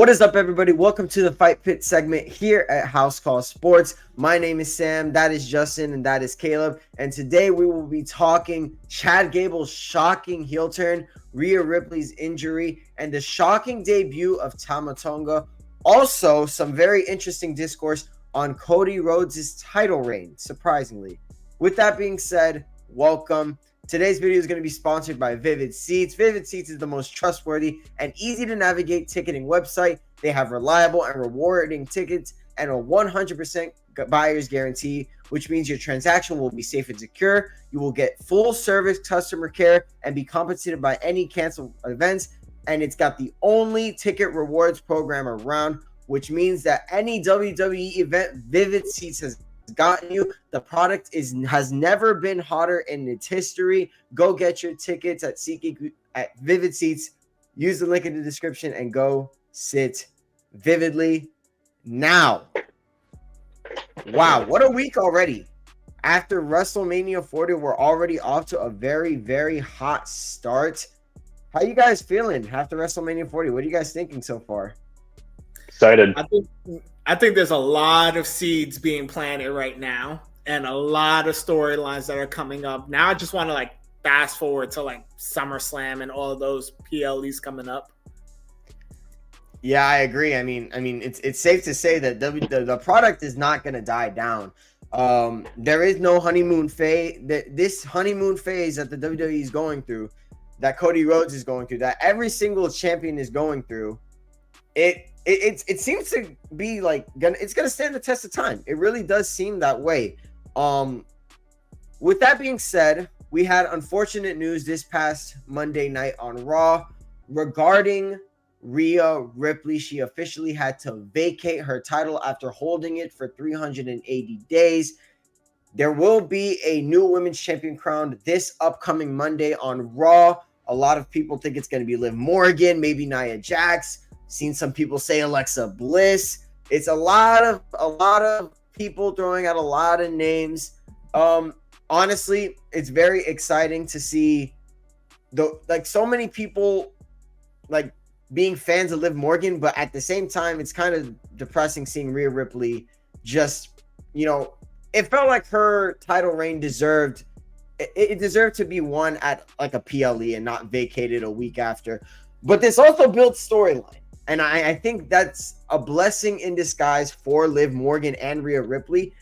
What is up, everybody? Welcome to the Fight Pit segment here at House Call Sports. My name is Sam, that is Justin, and that is Caleb. And today we will be talking Chad Gable's shocking heel turn, Rhea Ripley's injury, and the shocking debut of Tama Tanga. Also, some very interesting discourse on Cody Rhodes' title reign, surprisingly. With that being said, welcome. Today's video is going to be sponsored by Vivid Seats. Vivid Seats is the most trustworthy and easy to navigate ticketing website. They have reliable and rewarding tickets and a 100% buyer's guarantee, which means your transaction will be safe and secure. You will get full service customer care and be compensated by any canceled events. And it's got the only ticket rewards program around, which means that any WWE event, Vivid Seats has gotten you. The product has never been hotter in its history. Go get your tickets at Vivid Seats. Use the link in the description and go sit vividly now. Wow, what a week already. After WrestleMania 40, we're already off to a very, very hot start. How you guys feeling after WrestleMania 40? What are you guys thinking so far? Excited. I think there's a lot of seeds being planted right now and a lot of storylines that are coming up. Now I just want to fast forward to SummerSlam and all of those PLEs coming up. Yeah, I agree. I mean, it's safe to say that the product is not going to die down. There is no honeymoon phase. This honeymoon phase that the WWE is going through, that Cody Rhodes is going through, that every single champion is going through, it seems to be it's gonna stand the test of time. It really does seem that way. With that being said, we had unfortunate news this past Monday night on Raw regarding Rhea Ripley. She officially had to vacate her title after holding it for 380 days. There will be a new women's champion crowned this upcoming Monday on Raw. A lot of people think it's going to be Liv Morgan, maybe Nia Jax. Seen some people say Alexa Bliss. It's a lot of people throwing out a lot of names. Honestly, it's very exciting to see so many people being fans of Liv Morgan, but at the same time, it's kind of depressing seeing Rhea Ripley just, it felt like her title reign deserved to be won at a PLE and not vacated a week after. But this also builds storyline. And I think that's a blessing in disguise for Liv Morgan and Rhea Ripley.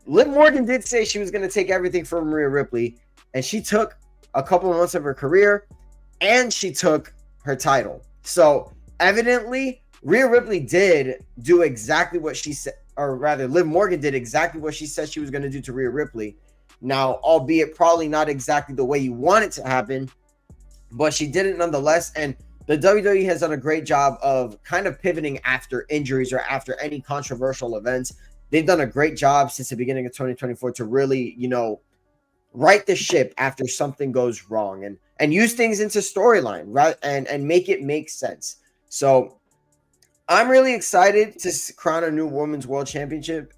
Liv Morgan did say she was going to take everything from Rhea Ripley, and she took a couple of months of her career, and she took her title. So evidently, Rhea Ripley did do exactly what she said, or rather, Liv Morgan did exactly what she said she was going to do to Rhea Ripley. Now, albeit probably not exactly the way you want it to happen, but she did it nonetheless. And the WWE has done a great job of kind of pivoting after injuries or after any controversial events. They've done a great job since the beginning of 2024 to really, right the ship after something goes wrong and use things into storyline, right? And make it make sense. So I'm really excited to crown a new Women's World Championship.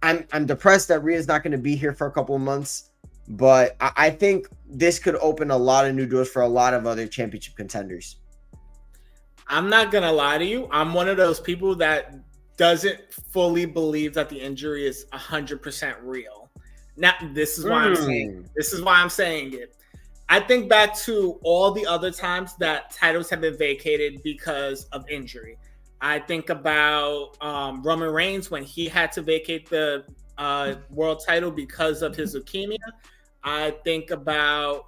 I'm depressed that Rhea's not going to be here for a couple of months. But I think this could open a lot of new doors for a lot of other championship contenders. I'm not going to lie to you. I'm one of those people that doesn't fully believe that the injury is 100% real. Now, this is why I'm saying it. I think back to all the other times that titles have been vacated because of injury. I think about Roman Reigns when he had to vacate the world title because of his leukemia. I think about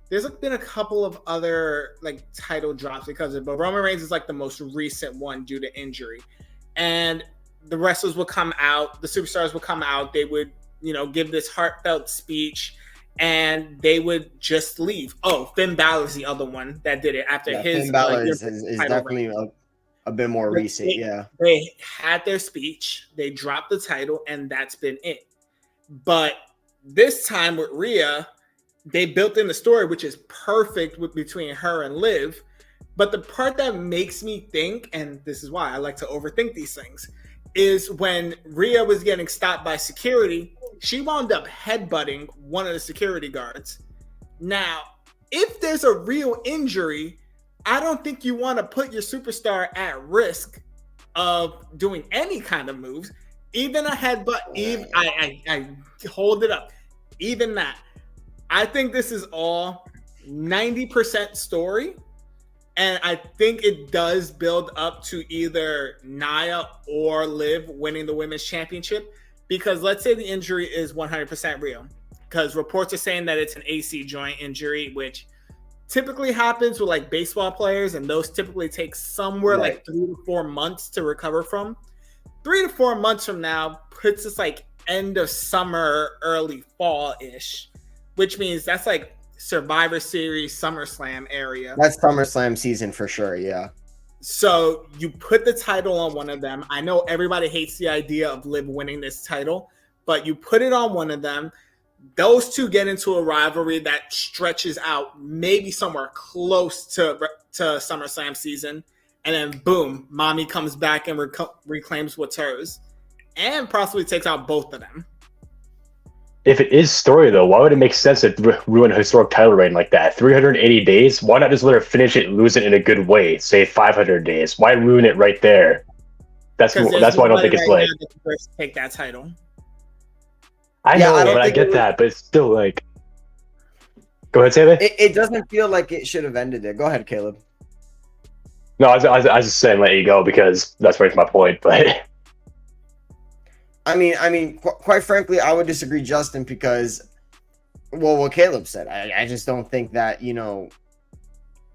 there's been a couple of other title drops because of it, but Roman Reigns is the most recent one due to injury. And the wrestlers would come out, the superstars would come out, they would, give this heartfelt speech and they would just leave. Oh, Finn Balor's the other one that did it after his Finn Balor is definitely a bit more recent. They had their speech, they dropped the title, and that's been it. But this time with Rhea, they built in the story, which is perfect between her and Liv. But the part that makes me think, and this is why I like to overthink these things, is when Rhea was getting stopped by security, she wound up headbutting one of the security guards. Now, if there's a real injury, I don't think you want to put your superstar at risk of doing any kind of moves, even a headbutt. Even I hold it up. Even that, I think this is all 90% story, and I think it does build up to either Nia or Liv winning the women's championship. Because let's say the injury is 100% real, because reports are saying that it's an AC joint injury, which typically happens with like baseball players, and those typically take somewhere like 3 to 4 months to recover from. 3 to 4 months from now puts us like end of summer, early fall-ish, which means that's like Survivor Series, SummerSlam area. That's SummerSlam season for sure, yeah. So you put the title on one of them. I know everybody hates the idea of Liv winning this title, but you put it on one of them. Those two get into a rivalry that stretches out maybe somewhere close to SummerSlam season. And then boom, mommy comes back and reclaims what's hers and possibly takes out both of them. If it is story, though, why would it make sense to ruin a historic title reign like that? 380 days? Why not just let her finish it, lose it in a good way? Say 500 days. Why ruin it right there? That's why I don't think it's like take that title. I know, but I get that, but it's still like. Go ahead, Taylor. It doesn't feel like it should have ended there. Go ahead, Caleb. No, I was just saying let you go because that's right to my point, but. I mean, quite frankly, I would disagree, Justin, because, well, what Caleb said, I just don't think that,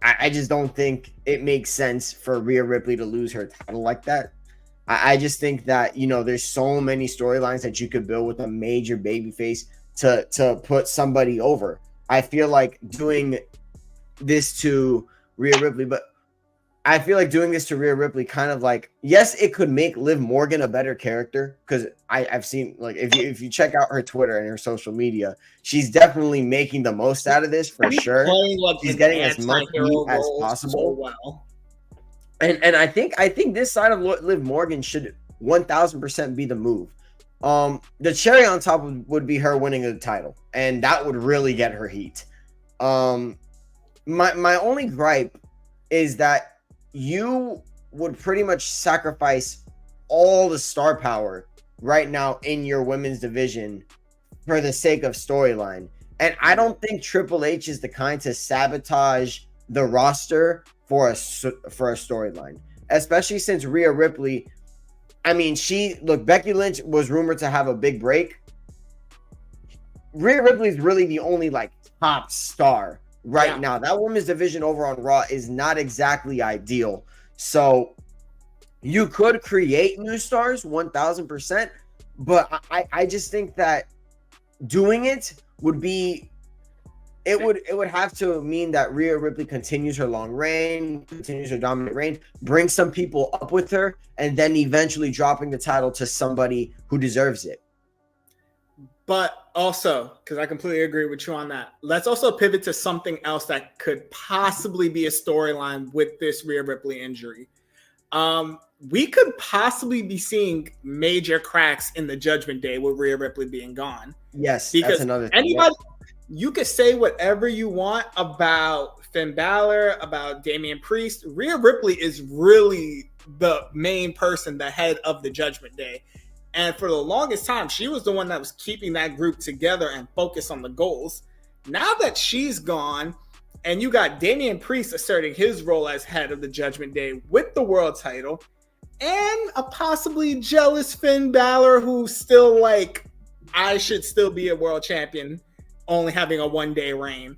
I just don't think it makes sense for Rhea Ripley to lose her title like that. I just think that, there's so many storylines that you could build with a major babyface to put somebody over. I feel like doing this to Rhea Ripley, but I feel like doing this to Rhea Ripley kind of like, yes, it could make Liv Morgan a better character, because I've seen, like, if you check out her Twitter and her social media, she's definitely making the most out of this for sure. She's getting as much heat as possible. So well. And I think this side of Liv Morgan should 1000% be the move. The cherry on top would be her winning the title, and that would really get her heat. My only gripe is that you would pretty much sacrifice all the star power right now in your women's division for the sake of storyline. And I don't think Triple H is the kind to sabotage the roster for a storyline, especially since Rhea Ripley, Becky Lynch was rumored to have a big break. Rhea Ripley is really the only top star right now. That women's division over on Raw is not exactly ideal. So you could create new stars 1000%, but I just think that doing it would be, it would have to mean that Rhea Ripley continues her long reign, continues her dominant reign, bring some people up with her, and then eventually dropping the title to somebody who deserves it. But also, because I completely agree with you on that, let's also pivot to something else that could possibly be a storyline with this Rhea Ripley injury. We could possibly be seeing major cracks in the Judgment Day with Rhea Ripley being gone. Yes, because that's another thing. You could say whatever you want about Finn Balor, about Damian Priest. Rhea Ripley is really the main person, the head of the Judgment Day. And for the longest time, she was the one that was keeping that group together and focused on the goals. Now that she's gone, and you got Damian Priest asserting his role as head of the Judgment Day with the world title, and a possibly jealous Finn Balor who's still I should still be a world champion, only having a one-day reign.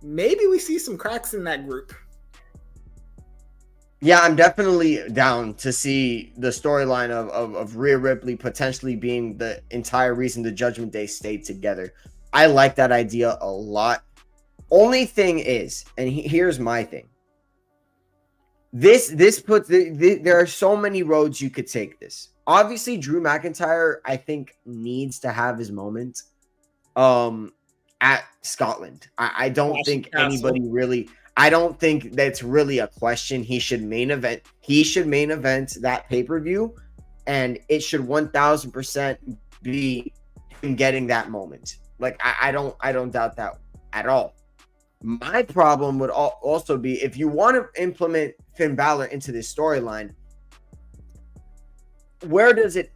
Maybe we see some cracks in that group. Yeah, I'm definitely down to see the storyline of Rhea Ripley potentially being the entire reason the Judgment Day stayed together. I like that idea a lot. Only thing is, and here's my thing. This puts there are so many roads you could take this. Obviously, Drew McIntyre, I think, needs to have his moment at Scotland. I don't think anybody really. I don't think that's really a question. He should main event. He should main event that pay-per-view, and it should 1000% be him getting that moment. I don't doubt that at all. My problem would also be if you want to implement Finn Balor into this storyline, where does it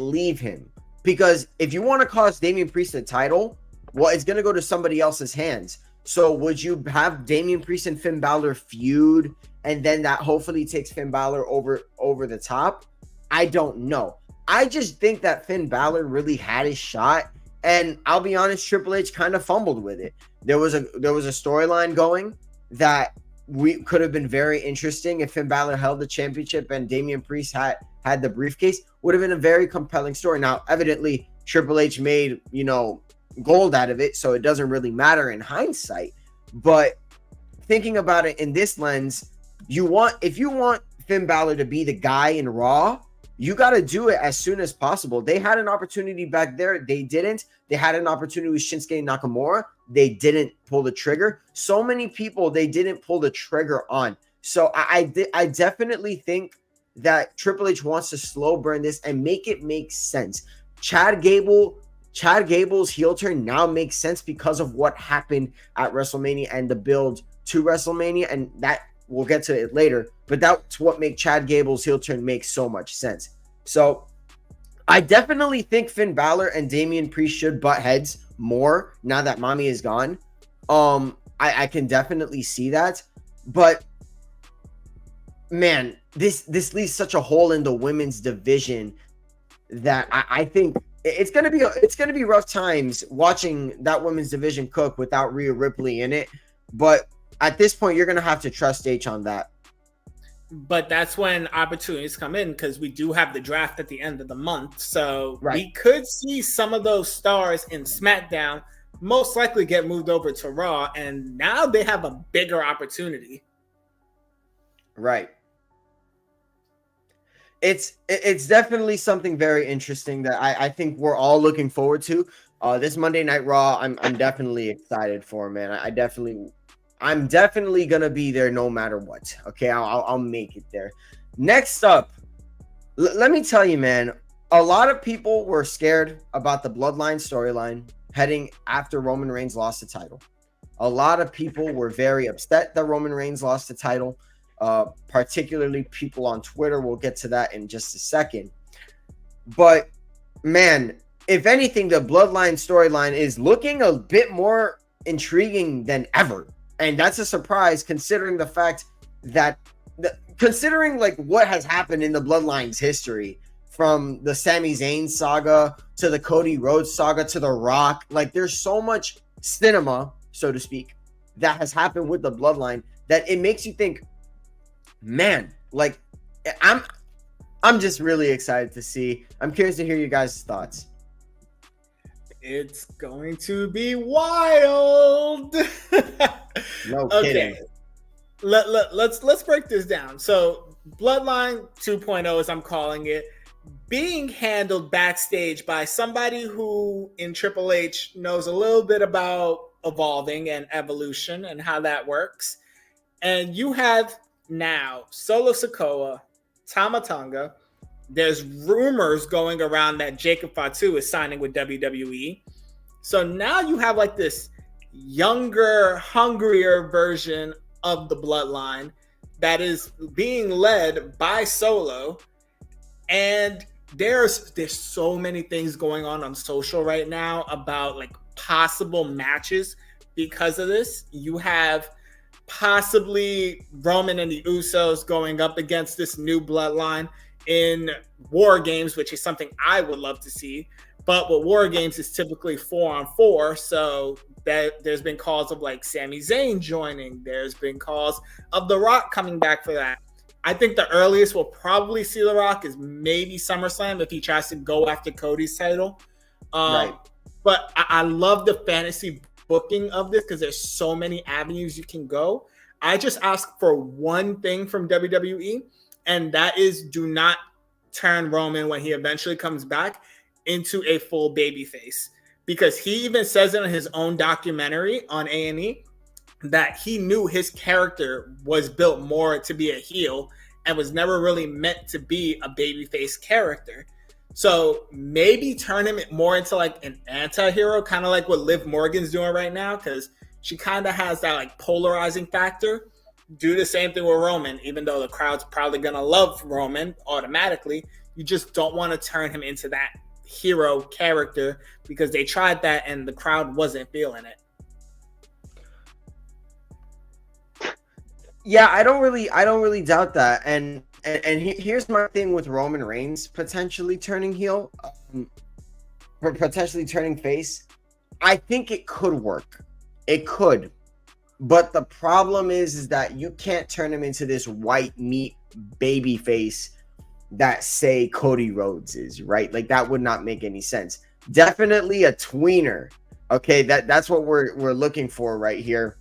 leave him? Because if you want to cost Damian Priest the title, well, it's going to go to somebody else's hands. So would you have Damian Priest and Finn Balor feud, and then that hopefully takes Finn Balor over the top? I don't know. I just think that Finn Balor really had his shot, and I'll be honest, Triple H kind of fumbled with it. There was a storyline going that we could have been very interesting if Finn Balor held the championship and Damian Priest had the briefcase. Would have been a very compelling story. Now, evidently, Triple H made, gold out of it, so it doesn't really matter in hindsight. But thinking about it in this lens, if you want Finn Balor to be the guy in Raw, you got to do it as soon as possible. They had an opportunity back there. They didn't. They had an opportunity with Shinsuke Nakamura. They didn't pull the trigger. So many people they didn't pull the trigger on. So I definitely think that Triple H wants to slow burn this and make it make sense. Chad Gable's heel turn now makes sense because of what happened at WrestleMania and the build to WrestleMania, and that we'll get to it later. But that's what makes Chad Gable's heel turn make so much sense. So I definitely think Finn Balor and Damian Priest should butt heads more now that Mommy is gone. I can definitely see that, but man, this leaves such a hole in the women's division that I think it's gonna be rough times watching that women's division cook without Rhea Ripley in it. But at this point, you're gonna have to trust H on that. But that's when opportunities come in, because we do have the draft at the end of the month. So right. We could see some of those stars in SmackDown most likely get moved over to Raw, and now they have a bigger opportunity. Right. It's definitely something very interesting that I think we're all looking forward to. This Monday Night Raw, I'm definitely excited for, man. I'm definitely gonna be there no matter what. Okay, I'll make it there. Next up, let me tell you, man, a lot of people were scared about the Bloodline storyline heading after Roman Reigns lost the title. A lot of people were very upset that Roman Reigns lost the title, particularly people on Twitter. We'll get to that in just a second. But man, if anything, the Bloodline storyline is looking a bit more intriguing than ever. And that's a surprise considering the fact that considering like what has happened in the Bloodline's history, from the Sami Zayn saga to the Cody Rhodes saga to The Rock. Like there's so much cinema, so to speak, that has happened with the Bloodline that it makes you think, man, like I'm just really excited to see. I'm curious to hear you guys' thoughts. It's going to be wild. No kidding. Okay. Let's break this down. So Bloodline 2.0, as I'm calling it, being handled backstage by somebody who in Triple H knows a little bit about evolving and evolution and how that works. And you have now Solo Sikoa, Tama Tanga. There's rumors going around that Jacob Fatu is signing with WWE. So now you have like this younger, hungrier version of the Bloodline that is being led by Solo. And there's so many things going on social right now about like possible matches because of this. You have possibly Roman and the Usos going up against this new Bloodline in War Games, which is something I would love to see. But with War Games is typically 4-on-4, so that there's been calls of like Sami Zayn joining. There's been calls of The Rock coming back for that. I think the earliest we'll probably see The Rock is maybe SummerSlam if he tries to go after Cody's title. Right. But I love the fantasy booking of this because there's so many avenues you can go. I just ask for one thing from WWE, and that is do not turn Roman when he eventually comes back into a full babyface, because he even says it in his own documentary on A&E that he knew his character was built more to be a heel and was never really meant to be a babyface character. So maybe turn him more into like an anti-hero, kind of like what Liv Morgan's doing right now, because she kind of has that like polarizing factor. Do the same thing with Roman, even though the crowd's probably gonna love Roman automatically. You just don't want to turn him into that hero character because they tried that and the crowd wasn't feeling it. Yeah, I don't really doubt that. And here's my thing with Roman Reigns potentially turning heel, or potentially turning face. I think it could work. It could. But the problem is that you can't turn him into this white meat baby face that say Cody Rhodes is, right? Like that would not make any sense. Definitely a tweener. Okay, that's what we're looking for right here.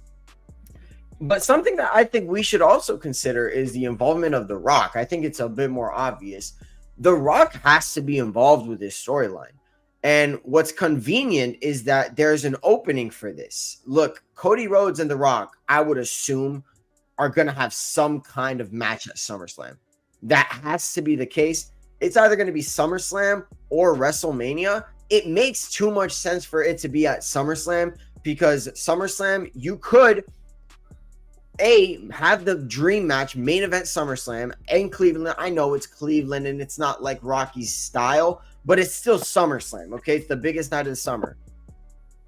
But something that I think we should also consider is the involvement of The Rock. I think it's a bit more obvious. The Rock has to be involved with this storyline. And what's convenient is that there's an opening for this. Look, Cody Rhodes and The Rock, I would assume, are going to have some kind of match at SummerSlam. That has to be the case. It's either going to be SummerSlam or WrestleMania. It makes too much sense for it to be at SummerSlam because SummerSlam, you could have the dream match, main event SummerSlam in Cleveland. I know it's Cleveland and it's not like Rocky's style, but it's still SummerSlam, okay? It's the biggest night of the summer.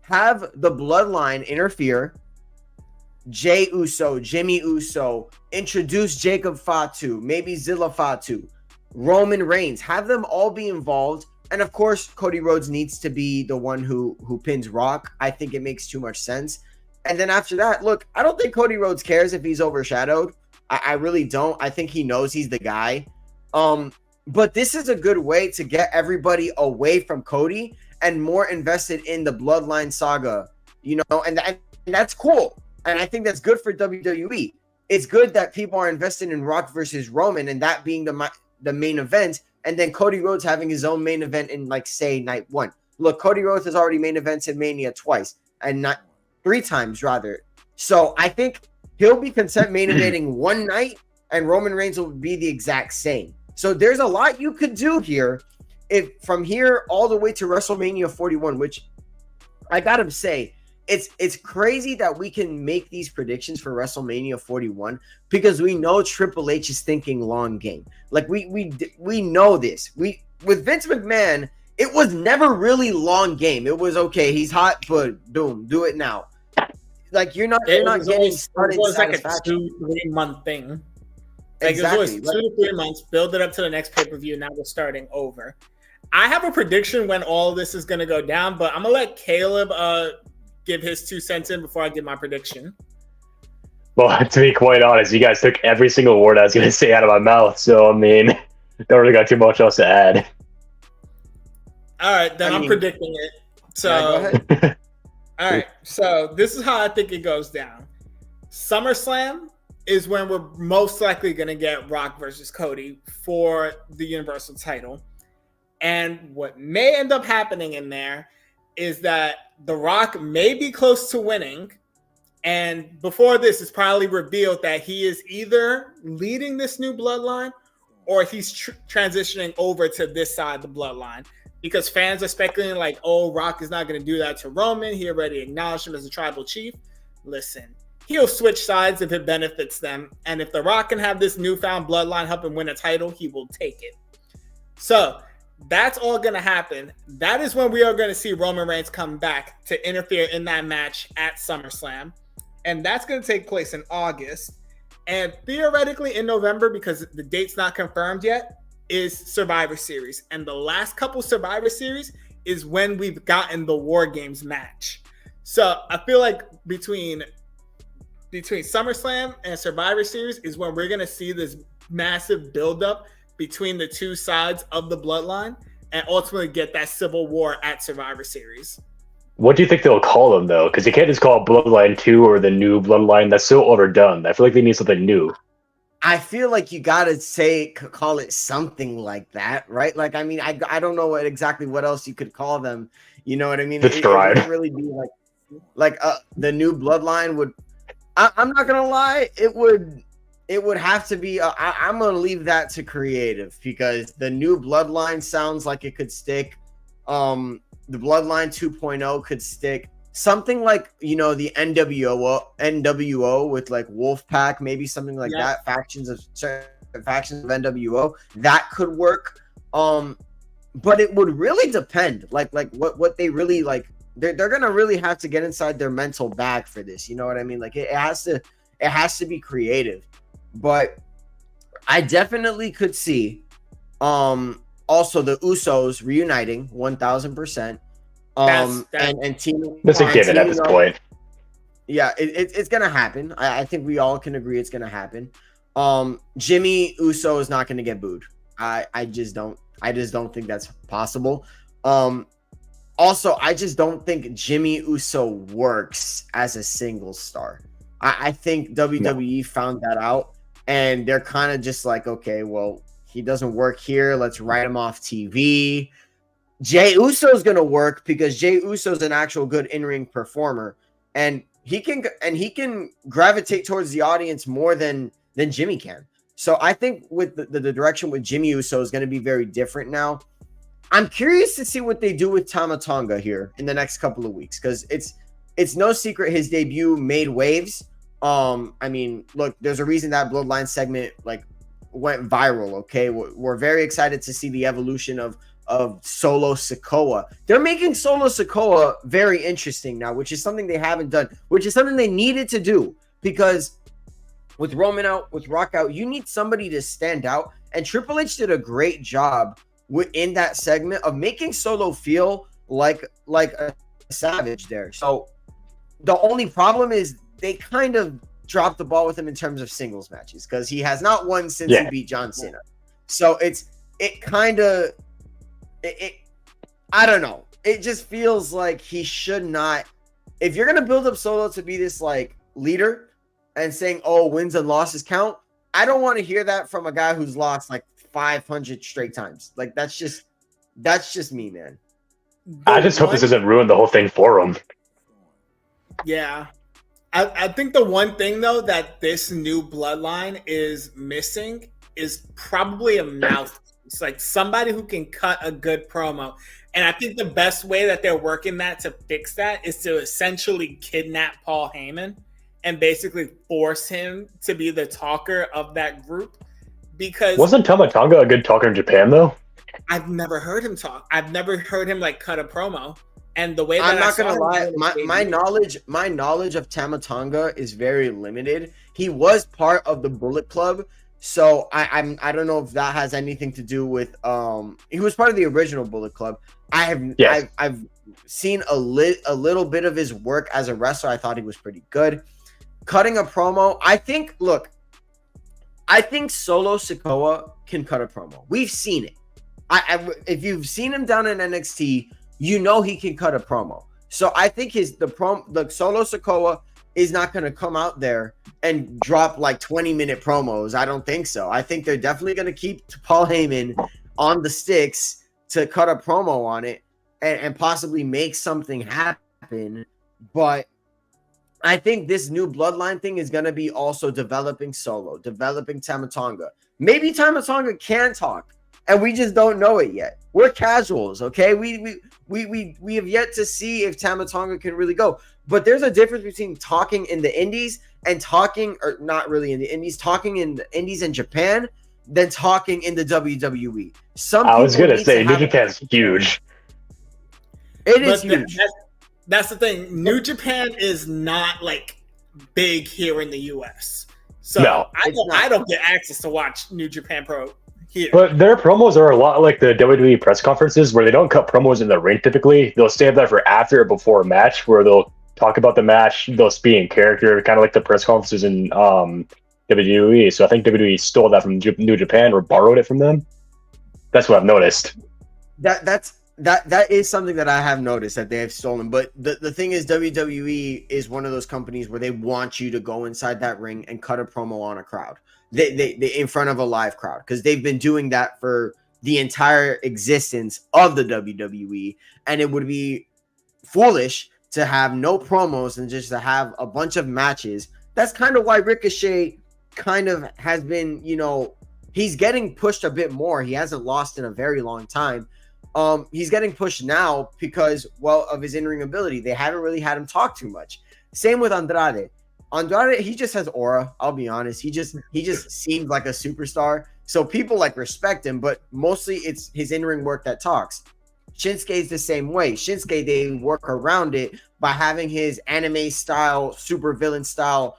Have the Bloodline interfere, Jey Uso, Jimmy Uso, introduce Jacob Fatu, maybe Zilla Fatu, Roman Reigns, have them all be involved. And of course, Cody Rhodes needs to be the one who pins Rock. I think it makes too much sense. And then after that, look, I don't think Cody Rhodes cares if he's overshadowed. I really don't. I think he knows he's the guy. But this is a good way to get everybody away from Cody and more invested in the Bloodline saga, you know, and that's cool. And I think that's good for WWE. It's good that people are invested in Rock versus Roman and that being the main event. And then Cody Rhodes having his own main event in, like, say, night one. Look, Cody Rhodes has already main events in Mania twice and not 3 times, rather. So I think he'll be content main eventing one night and Roman Reigns will be the exact same. So there's a lot you could do here if from here all the way to WrestleMania 41, which I got to say, it's crazy that we can make these predictions for WrestleMania 41 because we know Triple H is thinking long game. Like we know this. With Vince McMahon, it was never really long game. It was okay. He's hot, but boom, do it now. Like you're not getting started. It was like a 2-3 month thing. Like exactly. It was 2 to 3 months. Build it up to the next pay-per-view. Now we're starting over. I have a prediction when all this is going to go down, but I'm gonna let Caleb give his 2 cents in before I give my prediction. Well, to be quite honest, you guys took every single word I was going to say out of my mouth. So, I mean, don't really got too much else to add. All right, then I'm predicting it. So, yeah, go ahead. All right, so this is how I think it goes down. SummerSlam is when we're most likely going to get Rock versus Cody for the Universal title. And what may end up happening in there is that The Rock may be close to winning. And before this, it's probably revealed that he is either leading this new bloodline or he's transitioning over to this side of the bloodline. Because fans are speculating like, oh, Rock is not going to do that to Roman. He already acknowledged him as a tribal chief. Listen, he'll switch sides if it benefits them. And if The Rock can have this newfound bloodline help him win a title, he will take it. So that's all going to happen. That is when we are going to see Roman Reigns come back to interfere in that match at SummerSlam. And that's going to take place in August. And theoretically in November, because the date's not confirmed yet, is Survivor Series. And the last couple Survivor Series is when we've gotten the War Games match. So I feel like between SummerSlam and Survivor Series is when we're going to see this massive buildup between the two sides of the bloodline and ultimately get that civil war at Survivor Series. What do you think they'll call them, though? Because you can't just call it Bloodline 2 or the new Bloodline. That's so overdone. I feel like they need something new. I feel like you gotta call it something like that, right? Like, I mean, I don't know exactly what else you could call them. You know what I mean? It wouldn't really be like the new Bloodline would. I'm not gonna lie, it would have to be. I'm gonna leave that to creative because the new Bloodline sounds like it could stick. The Bloodline 2.0 could stick. something like, you know, the NWO with like Wolfpack, maybe something like that, factions of NWO, that could work. But it would really depend, like what they really like. They're gonna really have to get inside their mental bag for this. You know what I mean? Like it has to be creative. But I definitely could see also the Usos reuniting 1000%. And team that's a given at this point. Yeah, it's gonna happen. I think we all can agree it's gonna happen. Jimmy Uso is not gonna get booed. I just don't think that's possible. Also, I just don't think Jimmy Uso works as a single star. I think WWE found that out, and they're kind of just like, okay, well, he doesn't work here. Let's write him off TV. Jey Uso is going to work because Jey Uso is an actual good in-ring performer, and he can gravitate towards the audience more than Jimmy can. So I think with the direction with Jimmy Uso is going to be very different now. I'm curious to see what they do with Tama Tonga here in the next couple of weeks, because it's no secret his debut made waves. I mean, look, there's a reason that Bloodline segment like went viral. Okay, we're very excited to see the evolution of Solo Sikoa. They're making Solo Sikoa very interesting now, which is something they haven't done, which is something they needed to do, because with Roman out, with Rock out, you need somebody to stand out, and Triple H did a great job within that segment of making Solo feel like a savage there. So the only problem is they kind of dropped the ball with him in terms of singles matches, because he has not won since he beat John Cena. So I don't know. It just feels like he should not. If you're gonna build up Solo to be this like leader and saying, "Oh, wins and losses count," I don't want to hear that from a guy who's lost like 500 straight times. Like that's just me, man. I just hope this doesn't ruin the whole thing for him. Yeah. I think the one thing though that this new Bloodline is missing is probably a mouthpiece. It's like somebody who can cut a good promo. And I think the best way that they're working that to fix that is to essentially kidnap Paul Heyman and basically force him to be the talker of that group. Because wasn't Tama Tonga a good talker in Japan though? I've never heard him talk. I've never heard him like cut a promo. And the way that I'm not gonna lie, my knowledge of Tama Tonga is very limited. He was part of the Bullet Club, so I don't know if that has anything to do with he was part of the original Bullet Club. I've seen a little bit of his work as a wrestler. I thought he was pretty good. Cutting a promo, I think Solo Sikoa can cut a promo. We've seen it. If you've seen him down in NXT, you know he can cut a promo. So I think the Solo Sikoa is not going to come out there and drop like 20-minute promos. I don't think so. I think they're definitely going to keep Paul Heyman on the sticks to cut a promo on it and possibly make something happen. But I think this new Bloodline thing is going to be also developing Solo, developing Tama Tonga. Maybe Tama Tonga can talk, and we just don't know it yet. We're casuals, okay? We have yet to see if Tama Tonga can really go. But there's a difference between talking in the Indies and talking, or not really in the Indies, talking in the Indies and Japan, than talking in the WWE. I was gonna say New Japan's huge. It is huge. That's the thing. New Japan is not like big here in the US. So no, I don't get access to watch New Japan Pro here. But their promos are a lot like the WWE press conferences, where they don't cut promos in the ring typically. They'll save that for after or before a match, where they'll talk about the match, they'll speak in character, kind of like the press conferences in WWE. So I think WWE stole that from New Japan or borrowed it from them. That's what I've noticed. That is something that I have noticed that they have stolen. But the thing is, WWE is one of those companies where they want you to go inside that ring and cut a promo on a crowd. They in front of a live crowd, because they've been doing that for the entire existence of the WWE, and it would be foolish to have no promos and just to have a bunch of matches. That's kind of why Ricochet kind of has been, he's getting pushed a bit more. He hasn't lost in a very long time. He's getting pushed now because, well, of his in-ring ability. They haven't really had him talk too much. Same with Andrade. Andrade, he just has aura. I'll be honest. He just seems like a superstar. So people like respect him, but mostly it's his in-ring work that talks. Shinsuke's the same way. Shinsuke, they work around it by having his anime style, super villain style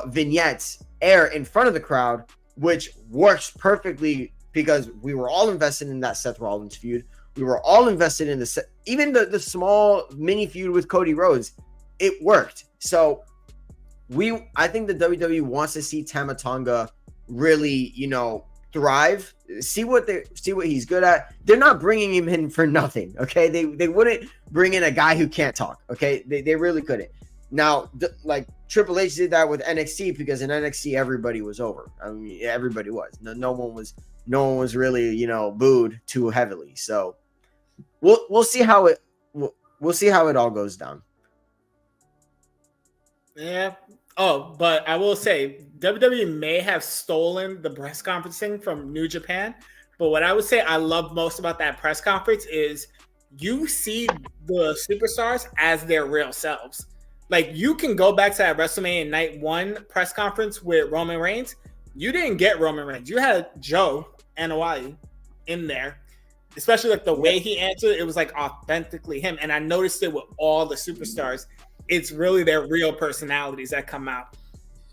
vignettes air in front of the crowd, which works perfectly because we were all invested in that Seth Rollins feud. We were all invested in even the small mini feud with Cody Rhodes. It worked. So I think the WWE wants to see Tama Tonga really, thrive. See what he's good at. They're not bringing him in for nothing. Okay, they wouldn't bring in a guy who can't talk. Okay, they really couldn't. Now, like Triple H did that with NXT because in NXT everybody was over. I mean, everybody was. No one was really booed too heavily. So we'll see how it all goes down. Yeah. Oh, but I will say WWE may have stolen the press conferencing from New Japan. But what I would say I love most about that press conference is you see the superstars as their real selves. Like, you can go back to that WrestleMania Night 1 press conference with Roman Reigns. You didn't get Roman Reigns. You had Joe Anoa'i in there. Especially like the way he answered, it was like authentically him. And I noticed it with all the superstars. It's really their real personalities that come out.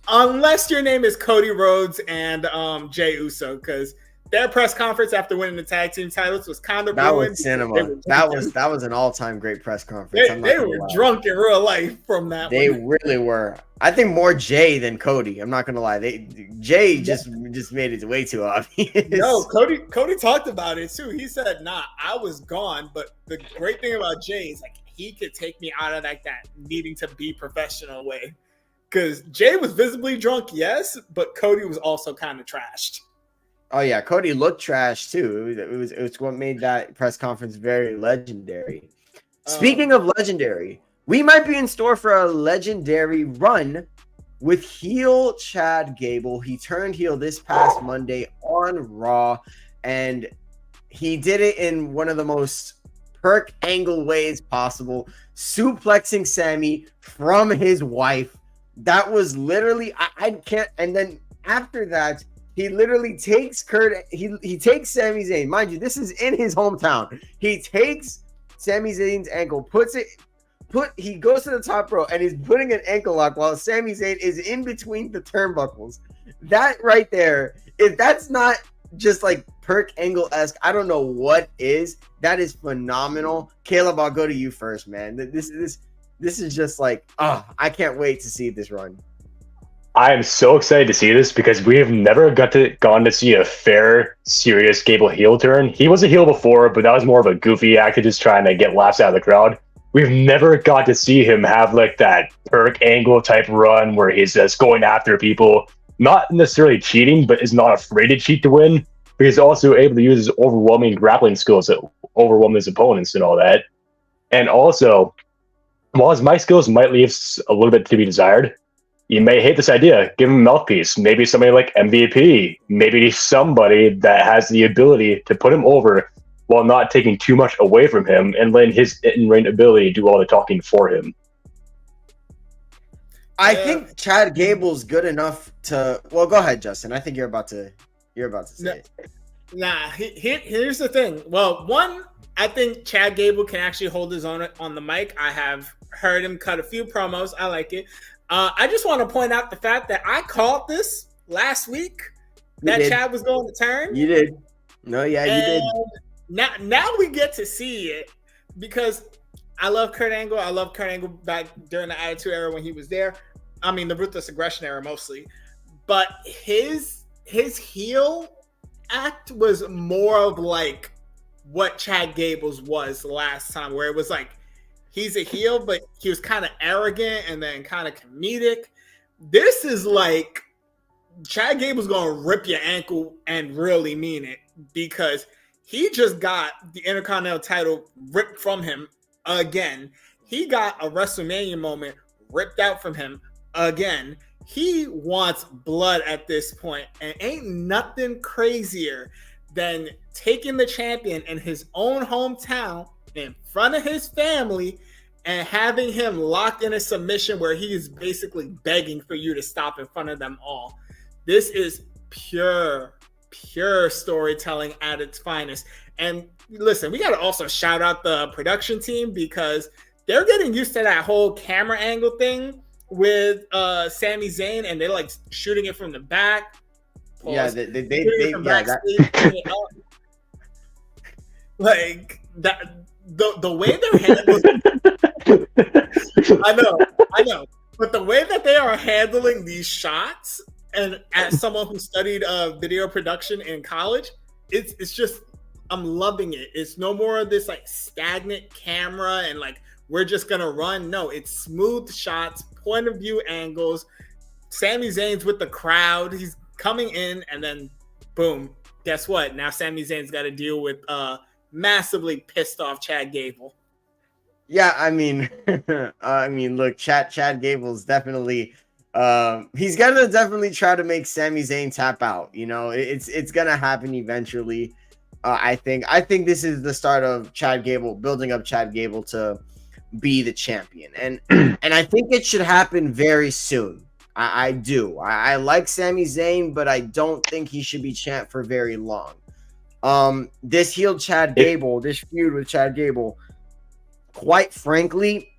Unless your name is Cody Rhodes and Jey Uso, because their press conference after winning the tag team titles was kind of ruined. Was cinema. That was an all-time great press conference. They were drunk in real life from that. They really were. I think more Jey than Cody. I'm not gonna lie. Jey just made it way too obvious. No, Cody talked about it too. He said, "Nah, I was gone." But the great thing about Jey is like he could take me out of like that needing to be professional way. Because Jey was visibly drunk, yes, but Cody was also kind of trashed. Oh yeah, Cody looked trash too. It was what made that press conference very legendary. Speaking of legendary, we might be in store for a legendary run with heel Chad Gable. He turned heel this past Monday on Raw, and he did it in one of the most perk angle ways possible, suplexing Sammy from his wife. That was literally I can't. And then after that, he literally takes he takes Sami Zayn. Mind you, this is in his hometown. He takes Sami Zayn's ankle, he goes to the top row and he's putting an ankle lock while Sami Zayn is in between the turnbuckles. That right there, if that's not just like perk angle-esque, I don't know what is. That is phenomenal. Caleb, I'll go to you first, man. This is just like, I can't wait to see this run. I am so excited to see this because we have never gone to see a fair, serious Gable heel turn. He was a heel before, but that was more of a goofy act of just trying to get laughs out of the crowd. We've never got to see him have like that perk angle type run where he's just going after people, not necessarily cheating, but is not afraid to cheat to win. But he's also able to use his overwhelming grappling skills to overwhelm his opponents and all that. And also, while his mic skills might leave a little bit to be desired, you may hate this idea. Give him a mouthpiece. Maybe somebody like MVP. Maybe somebody that has the ability to put him over while not taking too much away from him and letting his in-ring ability do all the talking for him. I think Chad Gable's good enough to. Well, go ahead, Justin. I think you're about to say it. Nah, here's the thing. Well, one, I think Chad Gable can actually hold his own on the mic. I have heard him cut a few promos. I like it. I just want to point out the fact that I called this last week that Chad was going to turn. You did. No, yeah, you did. Now we get to see it because I love Kurt Angle. I love Kurt Angle back during the Attitude Era when he was there. I mean, the Ruthless Aggression Era mostly. But his heel act was more of like what Chad Gable's was the last time, where it was like he's a heel, but he was kind of arrogant and then kind of comedic. This is like Chad Gable's going to rip your ankle and really mean it because he just got the Intercontinental title ripped from him again. He got a WrestleMania moment ripped out from him again. He wants blood at this point, and ain't nothing crazier than taking the champion in his own hometown in front of his family and having him locked in a submission where he is basically begging for you to stop in front of them all. This is pure storytelling at its finest. And listen, we got to also shout out the production team because they're getting used to that whole camera angle thing with Sami Zayn, and they're like shooting it from the back. Yeah, they like that. The way they're handling, I know, but the way that they are handling these shots, and as someone who studied video production in college, it's just, I'm loving it. It's no more of this like stagnant camera and like we're just gonna run. No, it's smooth shots, point of view angles. Sami Zayn's with the crowd. He's coming in, and then boom. Guess what? Now Sami Zayn's got to deal with massively pissed off Chad Gable. Yeah, I mean, look, Chad Gable's definitely he's gonna definitely try to make Sami Zayn tap out. You know, it's gonna happen eventually. I think this is the start of Chad Gable building up Chad Gable to be the champion, and I think it should happen very soon. I do. I like Sami Zayn, but I don't think he should be champ for very long. This heel Chad Gable, this feud with Chad Gable, quite frankly,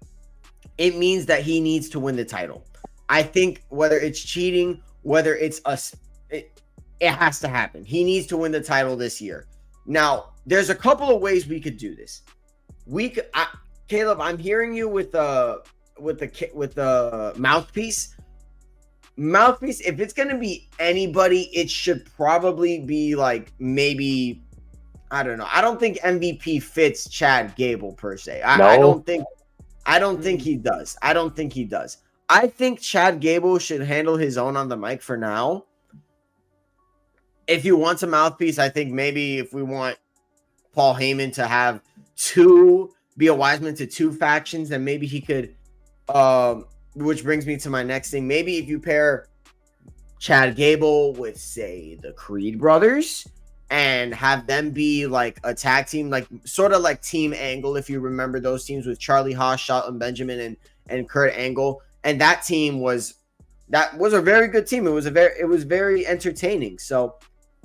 it means that he needs to win the title. I think whether it's cheating, whether it's us, it has to happen. He needs to win the title this year. Now, there's a couple of ways we could do this. Caleb, I'm hearing you with the mouthpiece. Mouthpiece, if it's gonna be anybody, it should probably be like maybe, I don't know. I don't think MVP fits Chad Gable per se. I don't think he does. I think Chad Gable should handle his own on the mic for now. If he wants a mouthpiece, I think maybe if we want Paul Heyman to have be a wise man to two factions, then maybe he could which brings me to my next thing. Maybe if you pair Chad Gable with, say, the Creed brothers and have them be like a tag team, like sort of like Team Angle, if you remember those teams with Charlie Haas, Shelton Benjamin, and Kurt Angle. And that was a very good team. It was very entertaining. So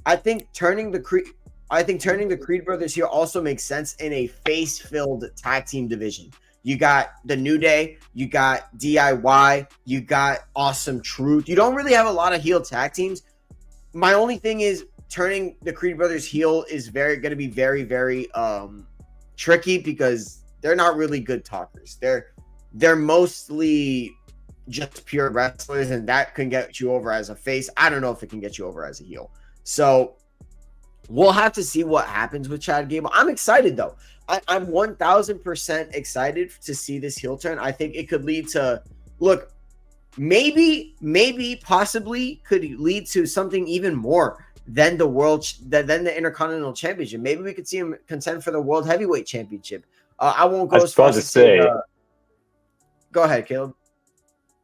I think turning the Creed brothers here also makes sense in a face-filled tag team division. You got the New Day, you got DIY, you got Awesome Truth. You don't really have a lot of heel tag teams. My only thing is turning the Creed brothers heel is going to be very, very tricky because they're not really good talkers. They're mostly just pure wrestlers, and that can get you over as a face. I don't know if it can get you over as a heel. So we'll have to see what happens with Chad Gable. I'm excited though. I'm 1000% excited to see this heel turn. I think it could lead to, look, maybe, possibly could lead to something even more than the Intercontinental Championship. Maybe we could see him contend for the World Heavyweight Championship. I won't go as far as to say. Go ahead, Caleb.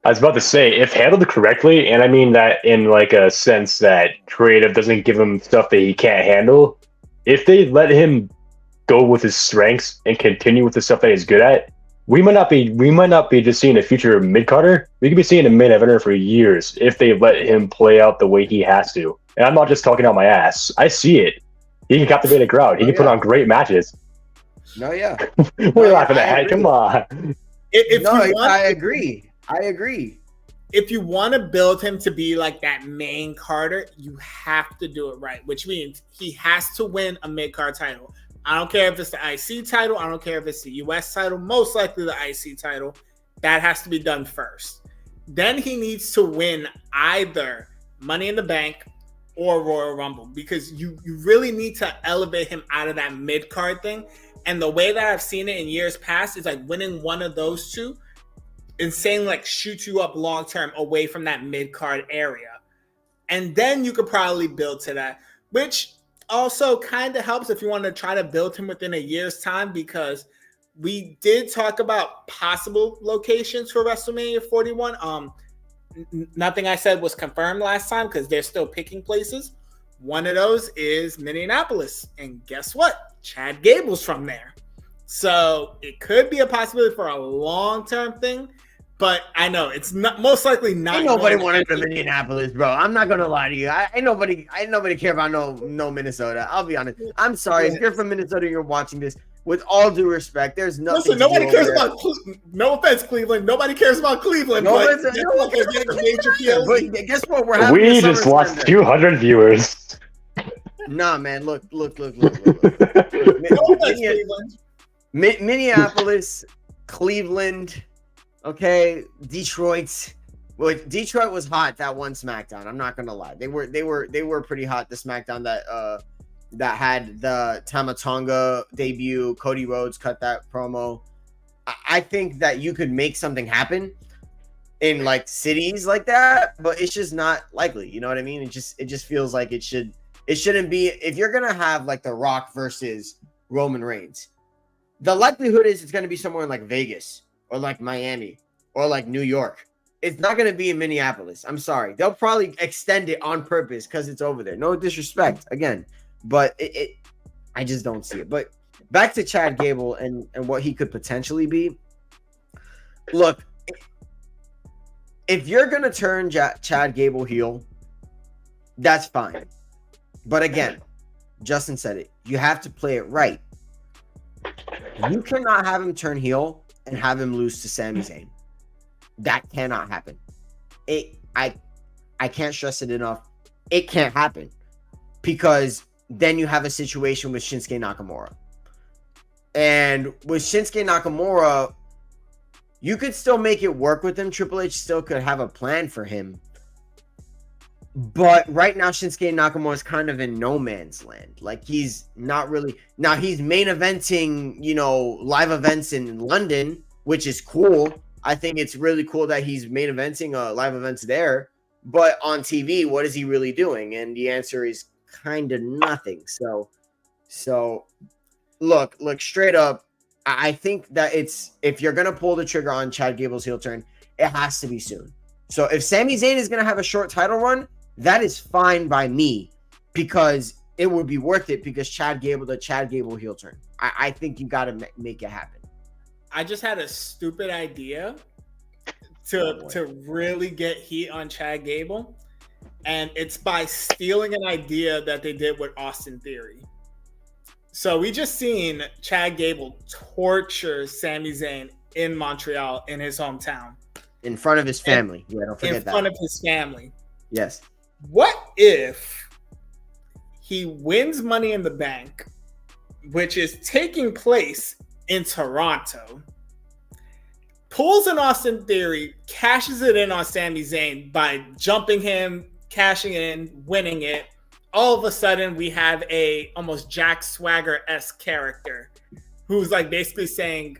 I was about to say, if handled correctly, and I mean that in like a sense that creative doesn't give him stuff that he can't handle, if they let him go with his strengths and continue with the stuff that he's good at, we might not be just seeing a future mid-carder. We could be seeing a main eventer for years if they let him play out the way he has to. And I'm not just talking out my ass. I see it. He can captivate a crowd. He can put on great matches. No, yeah. What are you laughing at? Come on. I agree. If you want to build him to be like that main carder, you have to do it right, which means he has to win a mid-card title. I don't care if it's the IC title. I don't care if it's the US title. Most likely the IC title. That has to be done first. Then he needs to win either Money in the Bank or Royal Rumble, because you really need to elevate him out of that mid-card thing. And the way that I've seen it in years past is like winning one of those two and saying like shoot you up long-term away from that mid-card area. And then you could probably build to that, which also kind of helps if you want to try to build him within a year's time, because we did talk about possible locations for WrestleMania 41. Nothing I said was confirmed last time because they're still picking places. One of those is Minneapolis. And guess what? Chad Gable's from there. So it could be a possibility for a long-term thing. But I know it's not most likely not. Ain't nobody wanted to Minneapolis, bro. I'm not gonna lie to you. Ain't nobody care about no Minnesota. I'll be honest. I'm sorry if you're from Minnesota and you're watching this. With all due respect, there's nothing. Listen, nobody cares about. No offense, Cleveland. Nobody cares about Cleveland. But guess what? We're having. We just lost 200 viewers. Nah, man. Look. No offense, Cleveland. Minneapolis, Cleveland. Okay, Detroit. Well, Detroit was hot that one SmackDown. I'm not gonna lie. They were pretty hot. The SmackDown that had the Tama Tanga debut. Cody Rhodes cut that promo. I think that you could make something happen in like cities like that, but it's just not likely. You know what I mean? It just feels like it shouldn't be. If you're gonna have like The Rock versus Roman Reigns, the likelihood is it's gonna be somewhere in like Vegas or like Miami or like New York. It's not going to be in Minneapolis. I'm sorry. They'll probably extend it on purpose because it's over there. No disrespect, again. But I just don't see it. But back to Chad Gable and what he could potentially be. Look, if you're going to turn Chad Gable heel, that's fine. But again, Justin said it. You have to play it right. You cannot have him turn heel and have him lose to Sami Zayn. That cannot happen. I can't stress it enough. It can't happen because then you have a situation with Shinsuke Nakamura. And with Shinsuke Nakamura, you could still make it work with him. Triple H still could have a plan for him. But right now, Shinsuke Nakamura is kind of in no man's land. Like, he's not really... Now, he's main eventing, live events in London, which is cool. I think it's really cool that he's main eventing live events there. But on TV, what is he really doing? And the answer is kind of nothing. So look, straight up, I think that if you're going to pull the trigger on Chad Gable's heel turn, it has to be soon. So if Sami Zayn is going to have a short title run, that is fine by me because it would be worth it because the Chad Gable heel turn. I think you got to make it happen. I just had a stupid idea to really get heat on Chad Gable, and it's by stealing an idea that they did with Austin Theory. So we just seen Chad Gable torture Sami Zayn in Montreal in his hometown. In front of his family. Yeah, don't forget that. In front of his family. Yes. What if he wins Money in the Bank, which is taking place in Toronto, pulls an Austin Theory, cashes it in on Sami Zayn by jumping him, cashing in, winning it. All of a sudden, we have a almost Jack Swagger-esque character who's like basically saying,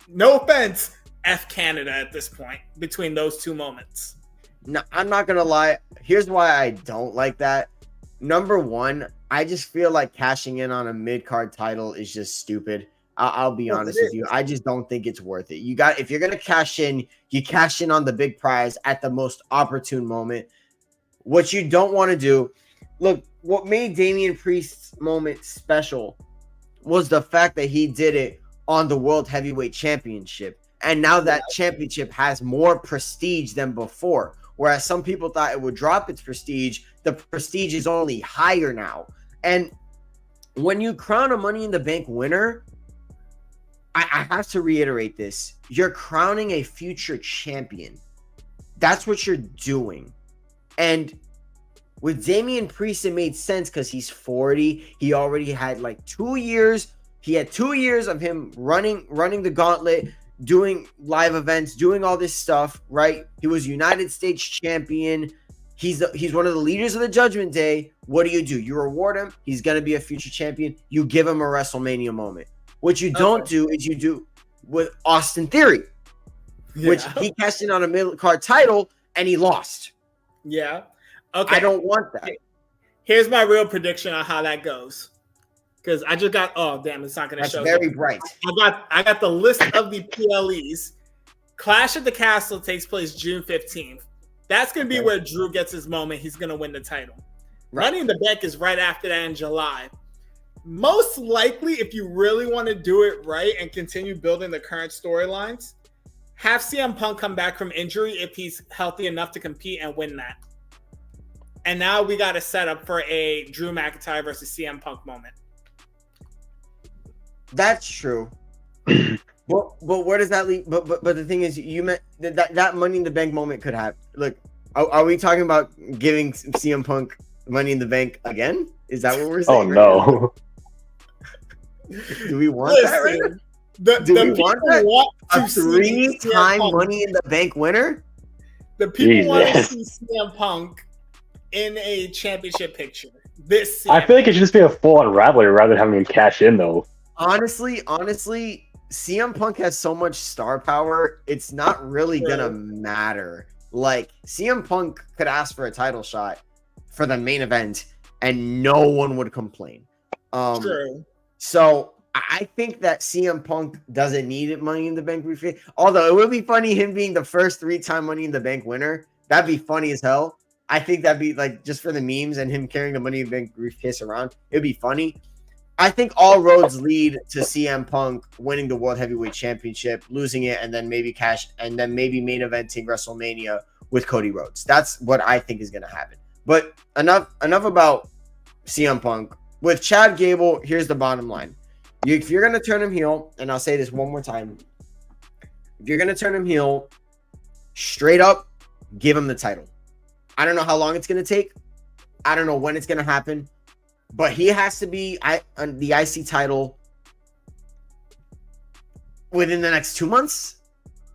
no offense, F Canada at this point, between those two moments. No, I'm not going to lie. Here's why I don't like that. Number one, I just feel like cashing in on a mid-card title is just stupid. I'll be honest with you. I just don't think it's worth it. If you're going to cash in, you cash in on the big prize at the most opportune moment. What you don't want to do, look, what made Damian Priest's moment special was the fact that he did it on the World Heavyweight Championship. And now that championship has more prestige than before. Whereas some people thought it would drop its prestige, the prestige is only higher now. And when you crown a Money in the Bank winner, I have to reiterate this. You're crowning a future champion. That's what you're doing. And with Damian Priest, it made sense because he's 40. He already had like 2 years. He had 2 years of him running the gauntlet, doing live events, doing all this stuff, right? He was United States champion. He's one of the leaders of the Judgment Day. What do? You reward him. He's going to be a future champion. You give him a WrestleMania moment. What you don't do is you do with Austin Theory, which he cashed in on a middle card title and he lost. Yeah. Okay. I don't want that. Here's my real prediction on how that goes. Because I just got, it's not going to show. That's very bright. I got the list of the PLEs. Clash at the Castle takes place June 15th. That's going to be where Drew gets his moment. He's going to win the title. Money in the Bank is right after that in July. Most likely, if you really want to do it right and continue building the current storylines, have CM Punk come back from injury if he's healthy enough to compete and win that. And now we got to set up for a Drew McIntyre versus CM Punk moment. That's true. But where does that leave? But the thing is, you meant that Money in the Bank moment could happen. Look, are we talking about giving CM Punk Money in the Bank again? Is that what we're saying? Oh no. Do we want that right now? Do we want that? A 3-time Money in the Bank winner? The people want to see CM Punk in a championship picture this season. I feel like it should just be a full-on rivalry rather than having him cash in, though. Honestly, CM Punk has so much star power, it's not really gonna matter. Like, CM Punk could ask for a title shot for the main event, and no one would complain. True. So I think that CM Punk doesn't need it Money in the Bank briefcase. Although it would be funny him being the first 3-time Money in the Bank winner. That'd be funny as hell. I think that'd be like just for the memes and him carrying the Money in the Bank briefcase around. It'd be funny. I think all roads lead to CM Punk winning the World Heavyweight Championship, losing it, and then maybe main eventing WrestleMania with Cody Rhodes. That's what I think is going to happen. But enough about CM Punk. With Chad Gable, here's the bottom line. If you're going to turn him heel, and I'll say this one more time, if you're going to turn him heel, straight up, give him the title. I don't know how long it's going to take. I don't know when it's going to happen. But he has to be on the IC title within the next 2 months,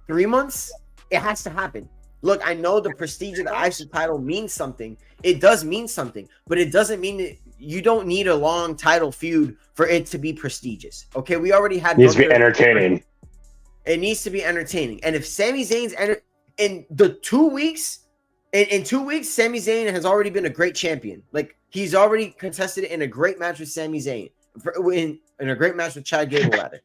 3 months. It has to happen. Look, I know the prestige of the IC title means something. It does mean something, but it doesn't mean that you don't need a long title feud for it to be prestigious. Okay, we already had. It needs to be entertaining. It needs to be entertaining. And if Sami Zayn's in the 2 weeks, in 2 weeks, Sami Zayn has already been a great champion. Like, he's already contested in a great match with Sami Zayn, in a great match with Chad Gable, rather.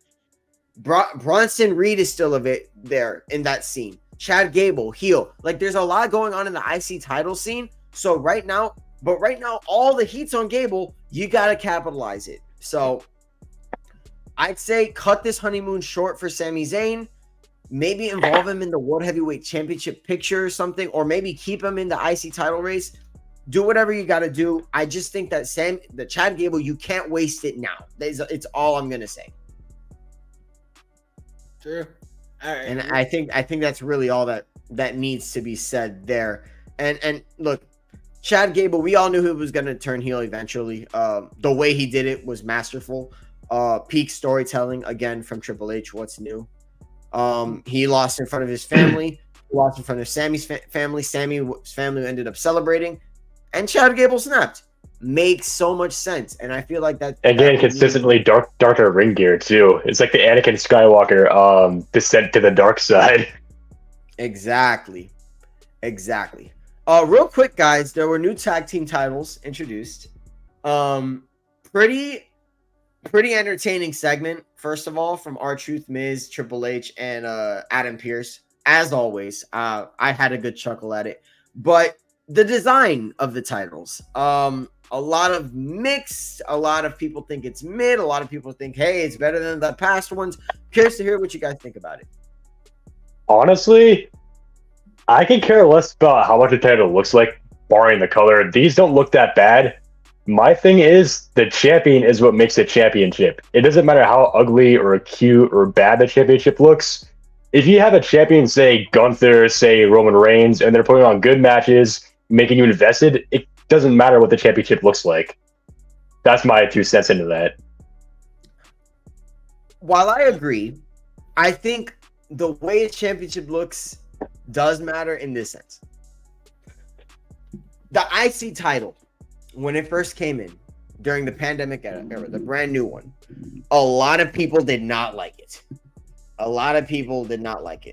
Bronson Reed is still there in that scene. Chad Gable, heel. Like, there's a lot going on in the IC title scene. So right now, all the heat's on Gable. You got to capitalize it. So I'd say cut this honeymoon short for Sami Zayn. Maybe involve him in the World Heavyweight Championship picture or something, or maybe keep him in the IC title race. Do whatever you got to do. I just think that Chad Gable, you can't waste it now. It's all I'm gonna say. Sure. All right. And I think that's really all that needs to be said there. And look, Chad Gable, we all knew he was gonna turn heel eventually. The way he did it was masterful. Peak storytelling again from Triple H. What's new? He lost in front of his family. He lost in front of Sammy's family. Sammy's family ended up celebrating, and Chad Gable snapped. Makes so much sense, and I feel like that again consistently darker ring gear too. It's like the Anakin Skywalker descent to the dark side. Exactly. Real quick, guys, there were new tag team titles introduced. Pretty entertaining segment. First of all, from R-Truth, Miz, Triple H, and Adam Pearce. As always, I had a good chuckle at it. But the design of the titles, a lot of mixed. A lot of people think it's mid. A lot of people think, hey, it's better than the past ones. Curious to hear what you guys think about it. Honestly, I can care less about how much the title looks like, barring the color. These don't look that bad. My thing is, the champion is what makes a championship. It doesn't matter how ugly or cute or bad the championship looks. If you have a champion, say Gunther, say Roman Reigns, and they're putting on good matches, making you invested, it doesn't matter what the championship looks like. That's my 2 cents into that. While I agree, I think the way a championship looks does matter in this sense. The IC title, when it first came in during the pandemic era, the brand new one, a lot of people did not like it.